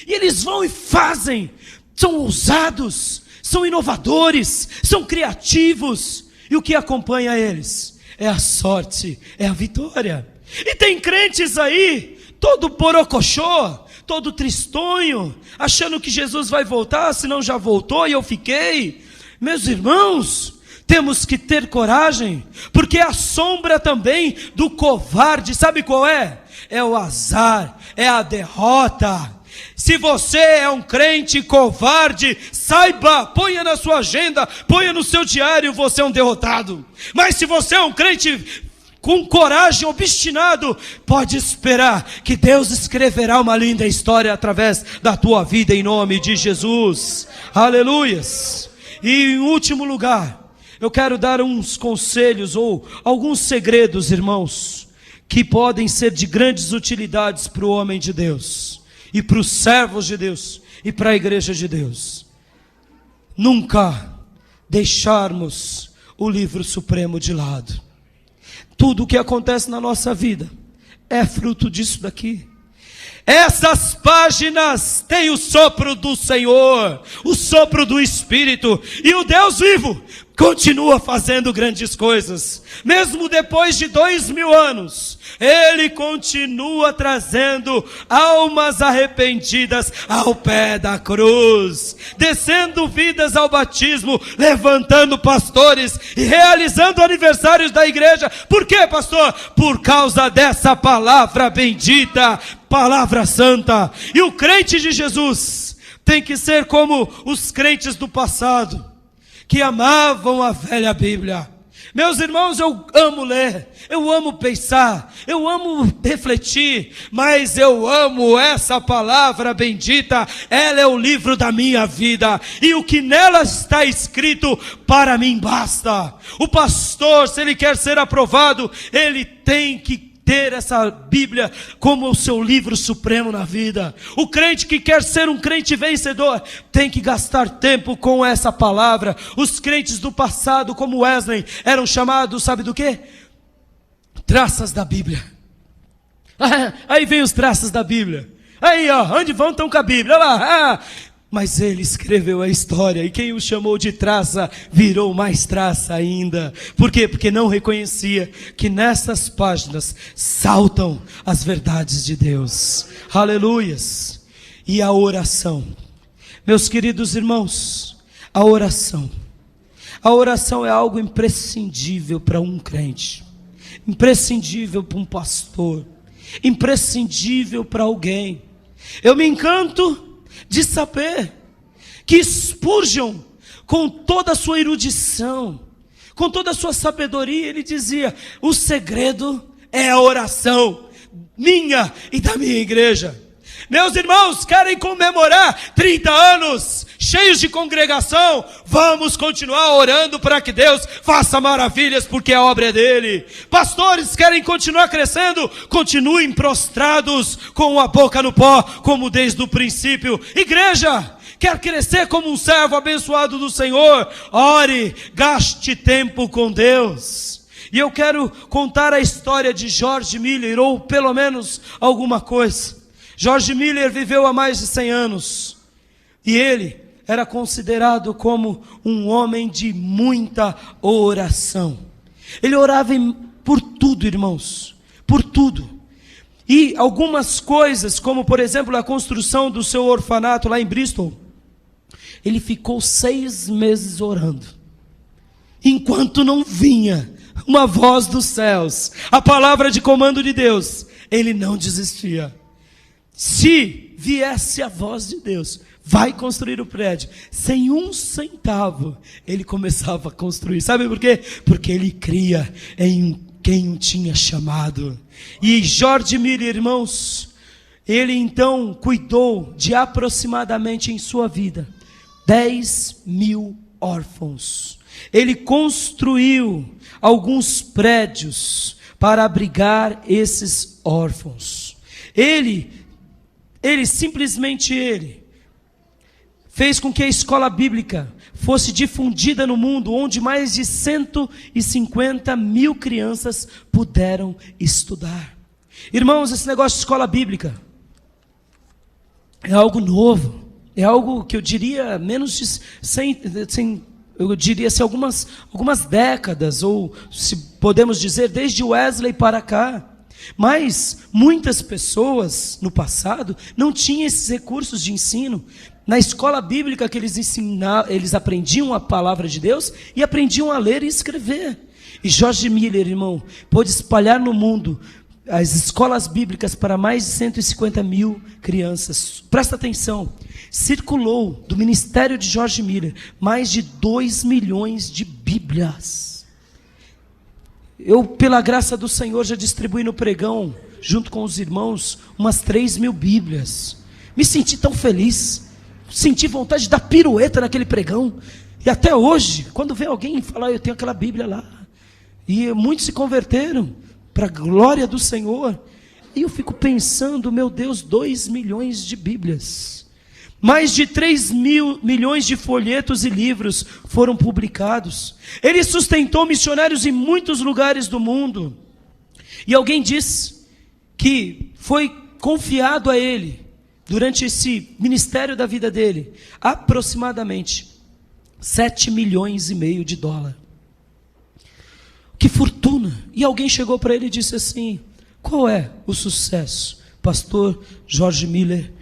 E eles vão e fazem. São ousados, são inovadores, são criativos. E o que acompanha eles? É a sorte, é a vitória. E tem crentes aí, todo borocochô, todo tristonho, achando que Jesus vai voltar, senão já voltou e eu fiquei. Meus irmãos, temos que ter coragem, porque a sombra também do covarde, sabe qual é? É o azar, é a derrota. Se você é um crente covarde, saiba, ponha na sua agenda, ponha no seu diário, você é um derrotado. Mas se você é um crente com coragem, obstinado, pode esperar que Deus escreverá uma linda história através da tua vida, em nome de Jesus. Aleluias. E em último lugar, eu quero dar uns conselhos ou alguns segredos, irmãos, que podem ser de grandes utilidades para o homem de Deus, e para os servos de Deus, e para a igreja de Deus. Nunca deixarmos o livro supremo de lado. Tudo o que acontece na nossa vida é fruto disso daqui. Essas páginas têm o sopro do Senhor, o sopro do Espírito, e o Deus vivo continua fazendo grandes coisas. Mesmo depois de 2000 anos, Ele continua trazendo almas arrependidas ao pé da cruz, descendo vidas ao batismo, levantando pastores e realizando aniversários da igreja. Por quê, pastor? Por causa dessa palavra bendita, palavra santa. E o crente de Jesus tem que ser como os crentes do passado, que amavam a velha Bíblia. Meus irmãos, eu amo ler, eu amo pensar, eu amo refletir, mas eu amo essa palavra bendita. Ela é o livro da minha vida, e o que nela está escrito, para mim basta. O pastor, se ele quer ser aprovado, ele tem que ter essa Bíblia como o seu livro supremo na vida. O crente que quer ser um crente vencedor tem que gastar tempo com essa palavra. Os crentes do passado, como Wesley, eram chamados, sabe do quê? Traças da Bíblia. Aí vem os traços da Bíblia. Aí, ó, onde vão estão com a Bíblia? Olha lá. Mas ele escreveu a história, e quem o chamou de traça, virou mais traça ainda. Por quê? Porque não reconhecia que nessas páginas saltam as verdades de Deus. Aleluias. E a oração. Meus queridos irmãos, a oração. A oração é algo imprescindível para um crente. Imprescindível para um pastor. Imprescindível para alguém. Eu me encanto de saber que Spurgeon, com toda a sua erudição, com toda a sua sabedoria, ele dizia: o segredo é a oração minha e da minha igreja. Meus irmãos, querem comemorar 30 anos cheios de congregação? Vamos continuar orando para que Deus faça maravilhas, porque a obra é dele. Pastores, querem continuar crescendo? Continuem prostrados com a boca no pó, como desde o princípio. Igreja, quer crescer como um servo abençoado do Senhor? Ore, gaste tempo com Deus. E eu quero contar a história de George Miller, ou pelo menos alguma coisa. George Miller viveu há mais de 100 anos, e ele era considerado como um homem de muita oração. Ele orava por tudo, irmãos, por tudo. E algumas coisas, como por exemplo a construção do seu orfanato lá em Bristol, ele ficou 6 meses orando, enquanto não vinha uma voz dos céus, a palavra de comando de Deus. Ele não desistia. Se viesse a voz de Deus, vai construir o prédio, sem 1 centavo, ele começava a construir. Sabe por quê? Porque ele cria em quem o tinha chamado. E George Miller, irmãos, ele então cuidou de aproximadamente em sua vida 10.000 órfãos. Ele construiu alguns prédios para abrigar esses órfãos. Ele simplesmente fez com que a escola bíblica fosse difundida no mundo, onde mais de 150.000 crianças puderam estudar. Irmãos, esse negócio de escola bíblica é algo novo, é algo que eu diria menos de 100, eu diria assim, algumas décadas, ou se podemos dizer desde Wesley para cá. Mas muitas pessoas no passado não tinham esses recursos de ensino. Na escola bíblica que eles aprendiam a palavra de Deus e aprendiam a ler e escrever. E George Miller, irmão, pôde espalhar no mundo as escolas bíblicas para mais de 150.000 crianças. Presta atenção, circulou do ministério de George Miller mais de 2 milhões de Bíblias. Eu, pela graça do Senhor, já distribuí no pregão, junto com os irmãos, umas 3.000 Bíblias. Me senti tão feliz, senti vontade de dar pirueta naquele pregão. E até hoje, quando vem alguém falar, eu tenho aquela Bíblia lá. E muitos se converteram, para a glória do Senhor. E eu fico pensando, meu Deus, 2 milhões de Bíblias. Mais de 3 milhões de folhetos e livros foram publicados. Ele sustentou missionários em muitos lugares do mundo. E alguém disse que foi confiado a ele, durante esse ministério da vida dele, aproximadamente 7,5 milhões de dólares. Que fortuna! E alguém chegou para ele e disse assim: qual é o sucesso, pastor George Miller,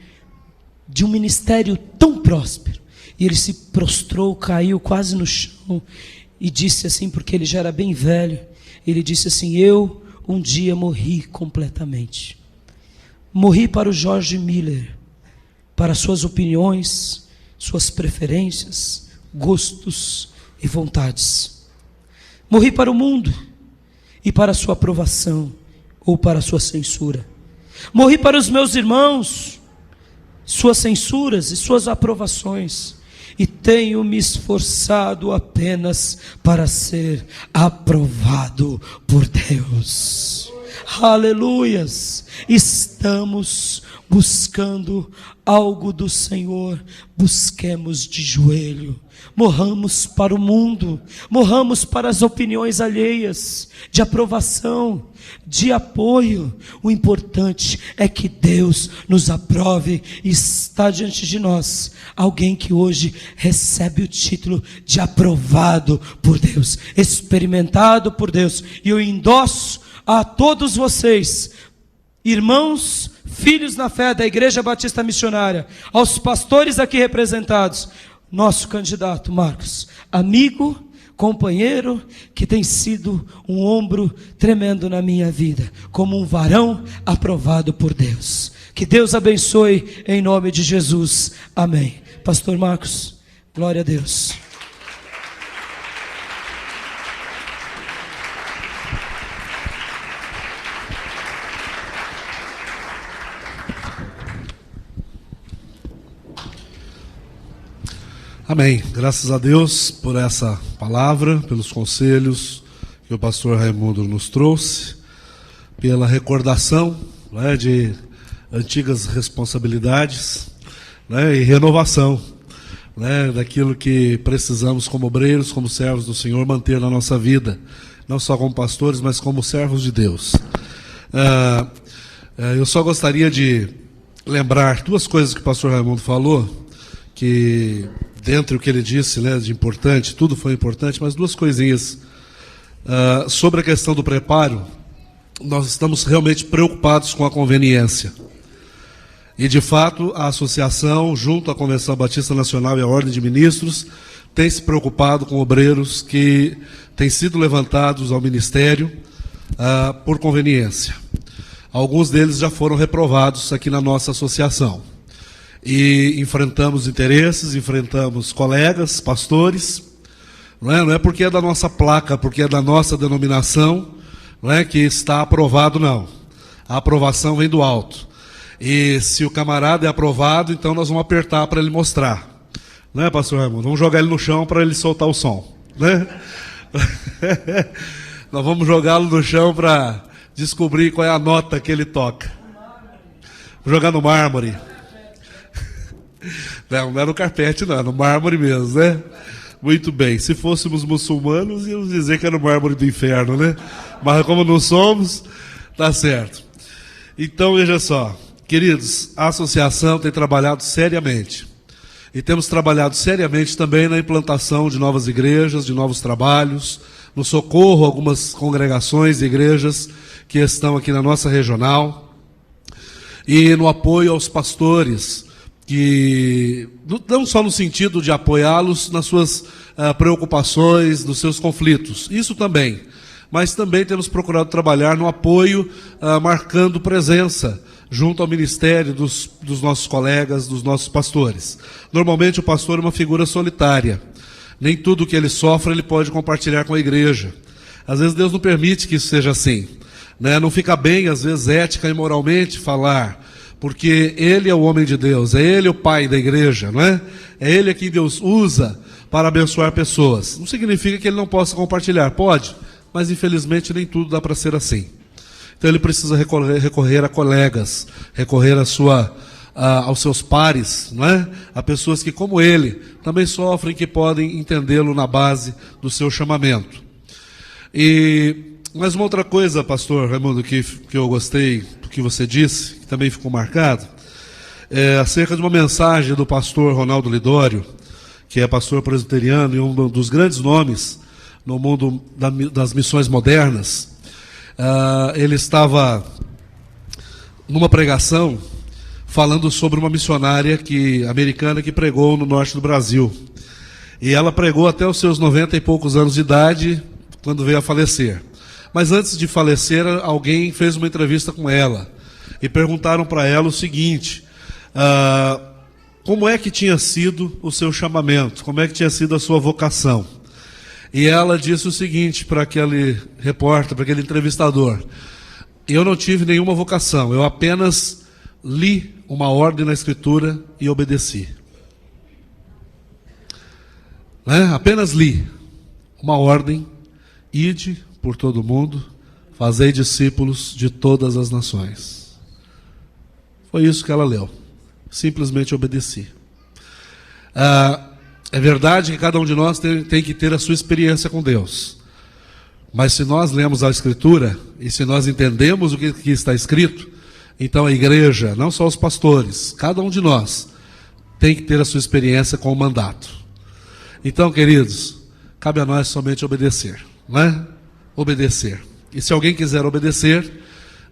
de um ministério tão próspero? E ele se prostrou, caiu quase no chão e disse assim, porque ele já era bem velho, ele disse assim: eu um dia morri completamente. Morri para o George Miller, para suas opiniões, suas preferências, gostos e vontades. Morri para o mundo e para a sua aprovação ou para a sua censura. Morri para os meus irmãos, suas censuras e suas aprovações. E tenho me esforçado apenas para ser aprovado por Deus. Aleluias! Estamos buscando algo do Senhor. Busquemos de joelho. Morramos para o mundo, morramos para as opiniões alheias, de aprovação, de apoio. O importante é que Deus nos aprove e está diante de nós alguém que hoje recebe o título de aprovado por Deus, experimentado por Deus. E eu endosso a todos vocês, irmãos, filhos na fé da Igreja Batista Missionária, aos pastores aqui representados, nosso candidato Marcos, amigo, companheiro, que tem sido um ombro tremendo na minha vida, como um varão aprovado por Deus. Que Deus abençoe em nome de Jesus. Amém. Pastor Marcos, glória a Deus. Amém. Graças a Deus por essa palavra, pelos conselhos que o pastor Raimundo nos trouxe, pela recordação, né, de antigas responsabilidades, né, e renovação, né, daquilo que precisamos como obreiros, como servos do Senhor, manter na nossa vida, não só como pastores, mas como servos de Deus. Eu só gostaria de lembrar duas coisas que o pastor Raimundo falou, que dentre o que ele disse, né, de importante, tudo foi importante, mas duas coisinhas. Sobre a questão do preparo, nós estamos realmente preocupados com a conveniência. E, de fato, a associação, junto à Convenção Batista Nacional e à Ordem de Ministros, tem se preocupado com obreiros que têm sido levantados ao ministério por conveniência. Alguns deles já foram reprovados aqui na nossa associação. E enfrentamos interesses, enfrentamos colegas, pastores, não é porque é da nossa placa, porque é da nossa denominação, não é que está aprovado, não. A aprovação vem do alto. E se o camarada é aprovado, então nós vamos apertar para ele mostrar. Não é, pastor Raimundo? Vamos jogar ele no chão para ele soltar o som. Né? Nós vamos jogá-lo no chão para descobrir qual é a nota que ele toca. Vou jogar no mármore. Não é no carpete, não, é no mármore mesmo, né? Muito bem, se fôssemos muçulmanos, íamos dizer que era no mármore do inferno, né? Mas como não somos, tá certo. Então, veja só, queridos, a associação tem trabalhado seriamente. E temos trabalhado seriamente também na implantação de novas igrejas, de novos trabalhos, no socorro a algumas congregações e igrejas que estão aqui na nossa regional, e no apoio aos pastores, que não só no sentido de apoiá-los nas suas preocupações, nos seus conflitos, isso também, mas também temos procurado trabalhar no apoio, marcando presença junto ao ministério dos nossos colegas, dos nossos pastores. Normalmente o pastor é uma figura solitária, nem tudo que ele sofre ele pode compartilhar com a igreja. Às vezes Deus não permite que isso seja assim, né? Não fica bem, às vezes, ética e moralmente falar, porque ele é o homem de Deus, é ele o pai da igreja, não é? É ele a quem Deus usa para abençoar pessoas. Não significa que ele não possa compartilhar, pode, mas infelizmente nem tudo dá para ser assim. Então ele precisa recorrer a colegas, recorrer aos seus pares, não é? A pessoas que, como ele, também sofrem, que podem entendê-lo na base do seu chamamento. Mas uma outra coisa, pastor Raimundo, que eu gostei do que você disse, que também ficou marcado, é acerca de uma mensagem do pastor Ronaldo Lidório, que é pastor presbiteriano e um dos grandes nomes no mundo das missões modernas. Ele estava numa pregação falando sobre uma missionária americana que pregou no norte do Brasil. E ela pregou até os seus 90 e poucos anos de idade, quando veio a falecer. Mas antes de falecer, alguém fez uma entrevista com ela e perguntaram para ela o seguinte: como é que tinha sido o seu chamamento? Como é que tinha sido a sua vocação? E ela disse o seguinte para aquele repórter, para aquele entrevistador: eu não tive nenhuma vocação, eu apenas li uma ordem na Escritura e obedeci. Apenas li uma ordem: ide por todo o mundo, fazei discípulos de todas as nações. Foi isso que ela leu. Simplesmente obedeci. É verdade que cada um de nós tem que ter a sua experiência com Deus. Mas se nós lemos a Escritura, e se nós entendemos o que está escrito, então a igreja, não só os pastores, cada um de nós tem que ter a sua experiência com o mandato. Então, queridos, cabe a nós somente obedecer, não é? Obedecer. E se alguém quiser obedecer,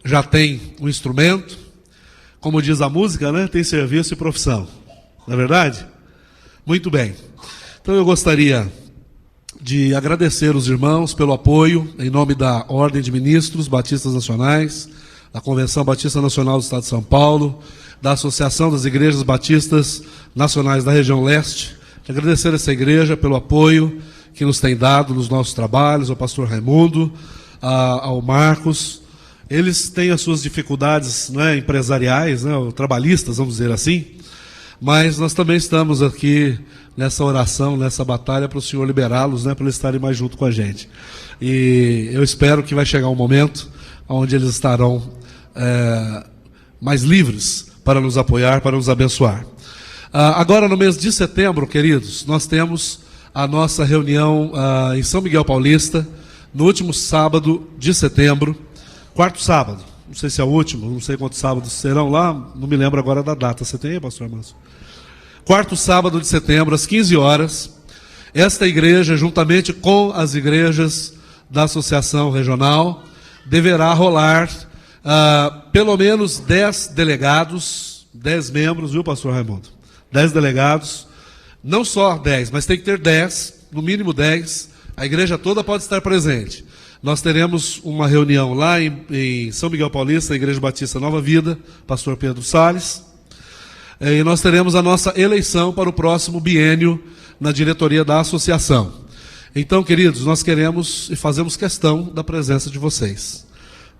já tem um instrumento, como diz a música, né? Tem serviço e profissão. Não é verdade? Muito bem. Então eu gostaria de agradecer os irmãos pelo apoio, em nome da Ordem de Ministros Batistas Nacionais, da Convenção Batista Nacional do Estado de São Paulo, da Associação das Igrejas Batistas Nacionais da Região Leste. Agradecer essa igreja pelo apoio que nos tem dado nos nossos trabalhos, ao pastor Raimundo, ao Marcos. Eles têm as suas dificuldades, né, empresariais, né, trabalhistas, vamos dizer assim, mas nós também estamos aqui nessa oração, nessa batalha para o Senhor liberá-los, né, para eles estarem mais junto com a gente. E eu espero que vai chegar um momento onde eles estarão mais livres para nos apoiar, para nos abençoar. Agora, no mês de setembro, queridos, nós temos a nossa reunião em São Miguel Paulista, no último sábado de setembro, quarto sábado, não sei se é o último, não sei quantos sábados serão lá, não me lembro agora da data. Você tem aí, pastor Manso? Quarto sábado de setembro, às 15 horas, esta igreja, juntamente com as igrejas da Associação Regional, deverá rolar pelo menos 10 delegados, 10 membros, viu, pastor Raimundo? 10 delegados, não só 10, mas tem que ter 10, no mínimo 10, a igreja toda pode estar presente. Nós teremos uma reunião lá em São Miguel Paulista, a Igreja Batista Nova Vida, pastor Pedro Salles, e nós teremos a nossa eleição para o próximo biênio na diretoria da associação. Então, queridos, nós queremos e fazemos questão da presença de vocês.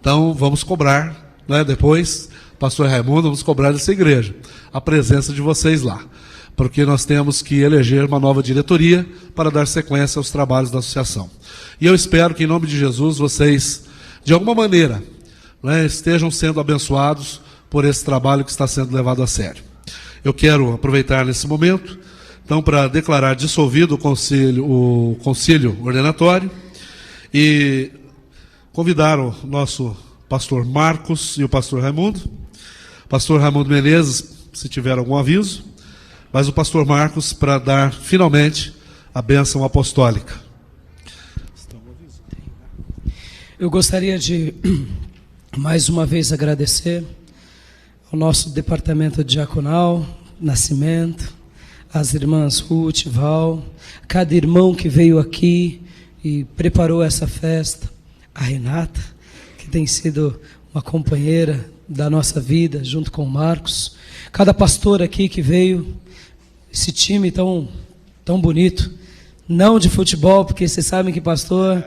Então, vamos cobrar, né, depois, pastor Raimundo, vamos cobrar dessa igreja a presença de vocês lá, porque nós temos que eleger uma nova diretoria para dar sequência aos trabalhos da associação. E eu espero que, em nome de Jesus, vocês, de alguma maneira, né, estejam sendo abençoados por esse trabalho que está sendo levado a sério. Eu quero aproveitar nesse momento, então, para declarar dissolvido o concílio ordenatório e convidar o nosso pastor Marcos e o pastor Raimundo. Pastor Raimundo Menezes, se tiver algum aviso, mas o pastor Marcos para dar finalmente a bênção apostólica. Eu gostaria de mais uma vez agradecer ao nosso departamento diaconal, Nascimento, as irmãs Ruth, Val, cada irmão que veio aqui e preparou essa festa, a Renata, que tem sido uma companheira da nossa vida, junto com o Marcos, cada pastor aqui que veio, esse time tão bonito, não de futebol, porque vocês sabem que pastor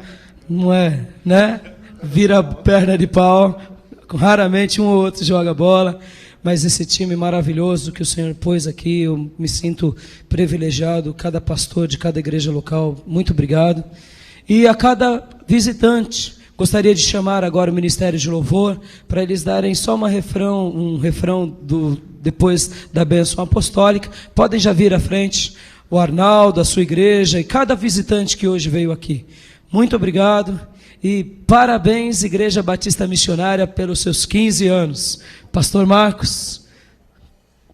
não é, né? Vira perna de pau, raramente um ou outro joga bola, mas esse time maravilhoso que o Senhor pôs aqui, eu me sinto privilegiado, cada pastor de cada igreja local, muito obrigado. E a cada visitante, gostaria de chamar agora o Ministério de Louvor, para eles darem só um refrão depois da bênção apostólica. Podem já vir à frente, o Arnaldo, a sua igreja e cada visitante que hoje veio aqui. Muito obrigado e parabéns, Igreja Batista Missionária, pelos seus 15 anos. Pastor Marcos,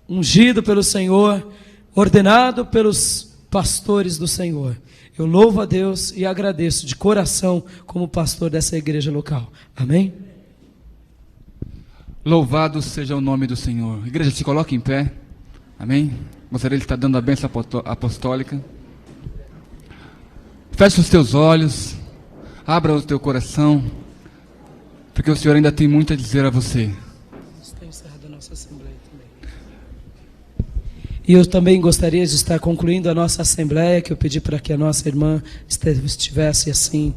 ungido pelo Senhor, ordenado pelos pastores do Senhor. Eu louvo a Deus e agradeço de coração como pastor dessa igreja local. Amém? Louvado seja o nome do Senhor. Igreja, se coloque em pé. Amém? Gostaria de estar dando a bênção apostólica. Feche os teus olhos. Abra o teu coração. Porque o Senhor ainda tem muito a dizer a você. Está encerrada a nossa assembleia também. E eu também gostaria de estar concluindo a nossa assembleia, que eu pedi para que a nossa irmã estivesse assim,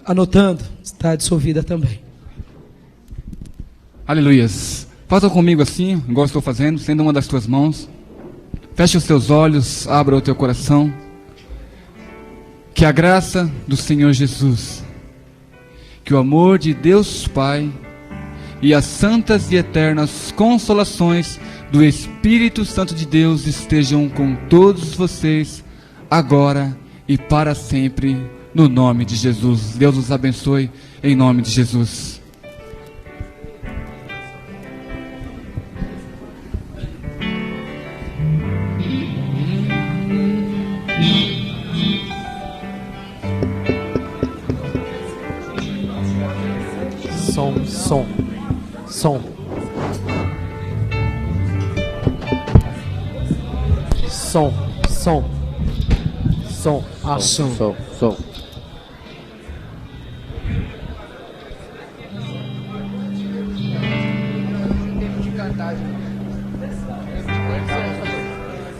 anotando, está dissolvida também. Aleluias. Faça comigo assim, igual estou fazendo, estenda uma das tuas mãos. Feche os teus olhos, abra o teu coração. Que a graça do Senhor Jesus, que o amor de Deus Pai e as santas e eternas consolações do Espírito Santo de Deus estejam com todos vocês, agora e para sempre, no nome de Jesus. Deus os abençoe, em nome de Jesus. Som.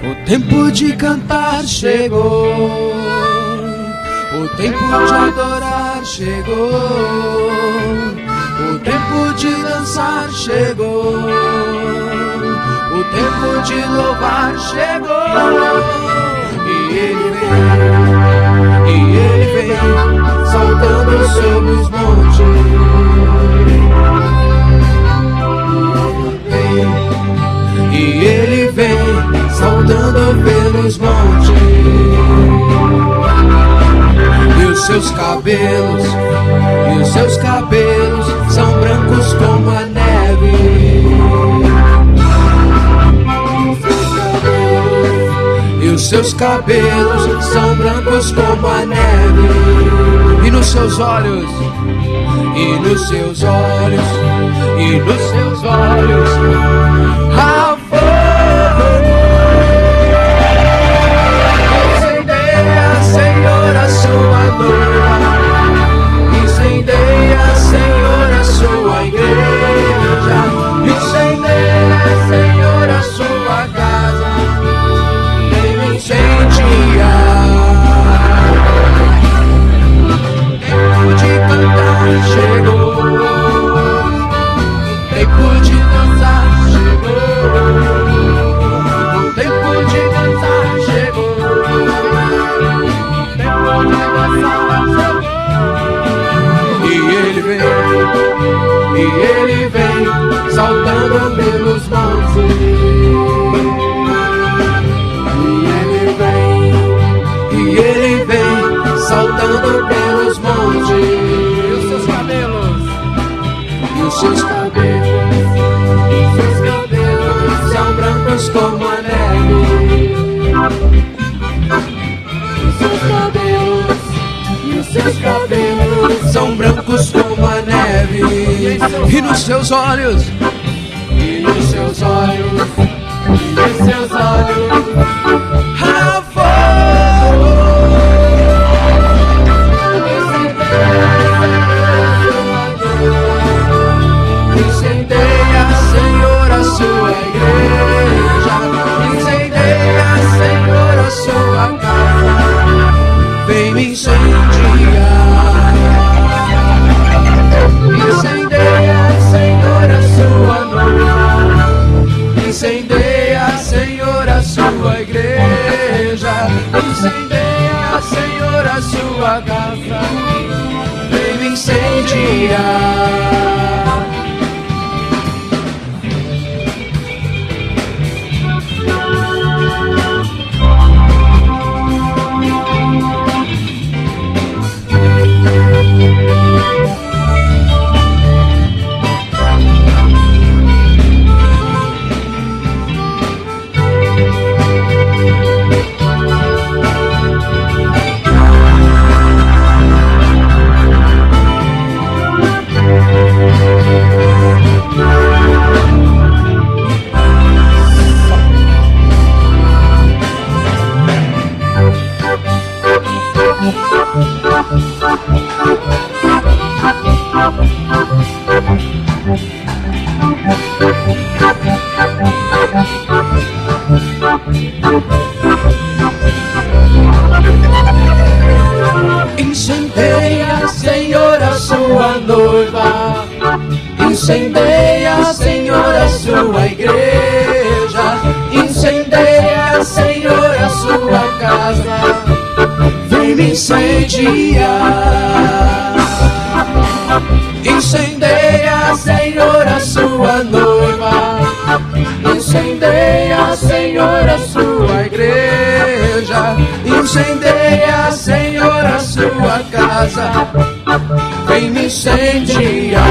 O tempo de cantar chegou, o tempo de adorar chegou, o tempo de dançar chegou, o tempo de louvar chegou. E ele vem saltando sobre os montes. E ele vem saltando pelos montes. E os seus cabelos são brancos como a neve. E os seus cabelos são brancos como a neve. E nos seus olhos, há fogo. Incendeia, Senhor, a sua noiva. Incendeia, Senhor, a sua igreja. Incendeia, Senhor, a sua casa. Vem me incendiar. Tempo de cantar chegou. Tempo de dançar chegou. O tempo de dançar chegou. O tempo de dançar chegou. E ele vem saltando pelos montes. E ele vem saltando pelos montes. E os seus cabelos são brancos como a neve. Os seus cabelos são brancos como a neve. E nos seus olhos, há fogo. Incendeia, Senhor, a sua igreja. Incendeia, Senhor, a sua casa. Vem me incendiar. Incendeia, Senhor, a sua noiva. Incendeia, Senhor, a sua igreja. Incendeia, Senhor, a sua casa. Vem me incendiar. Incendeia, Senhor, a sua igreja. Incendeia, Senhor, a sua casa. Vem me incendiar. Incendeia, Senhor, a sua noiva. Incendeia, Senhor, a sua igreja. Incendeia, Senhor, a sua casa. Vem me incendiar.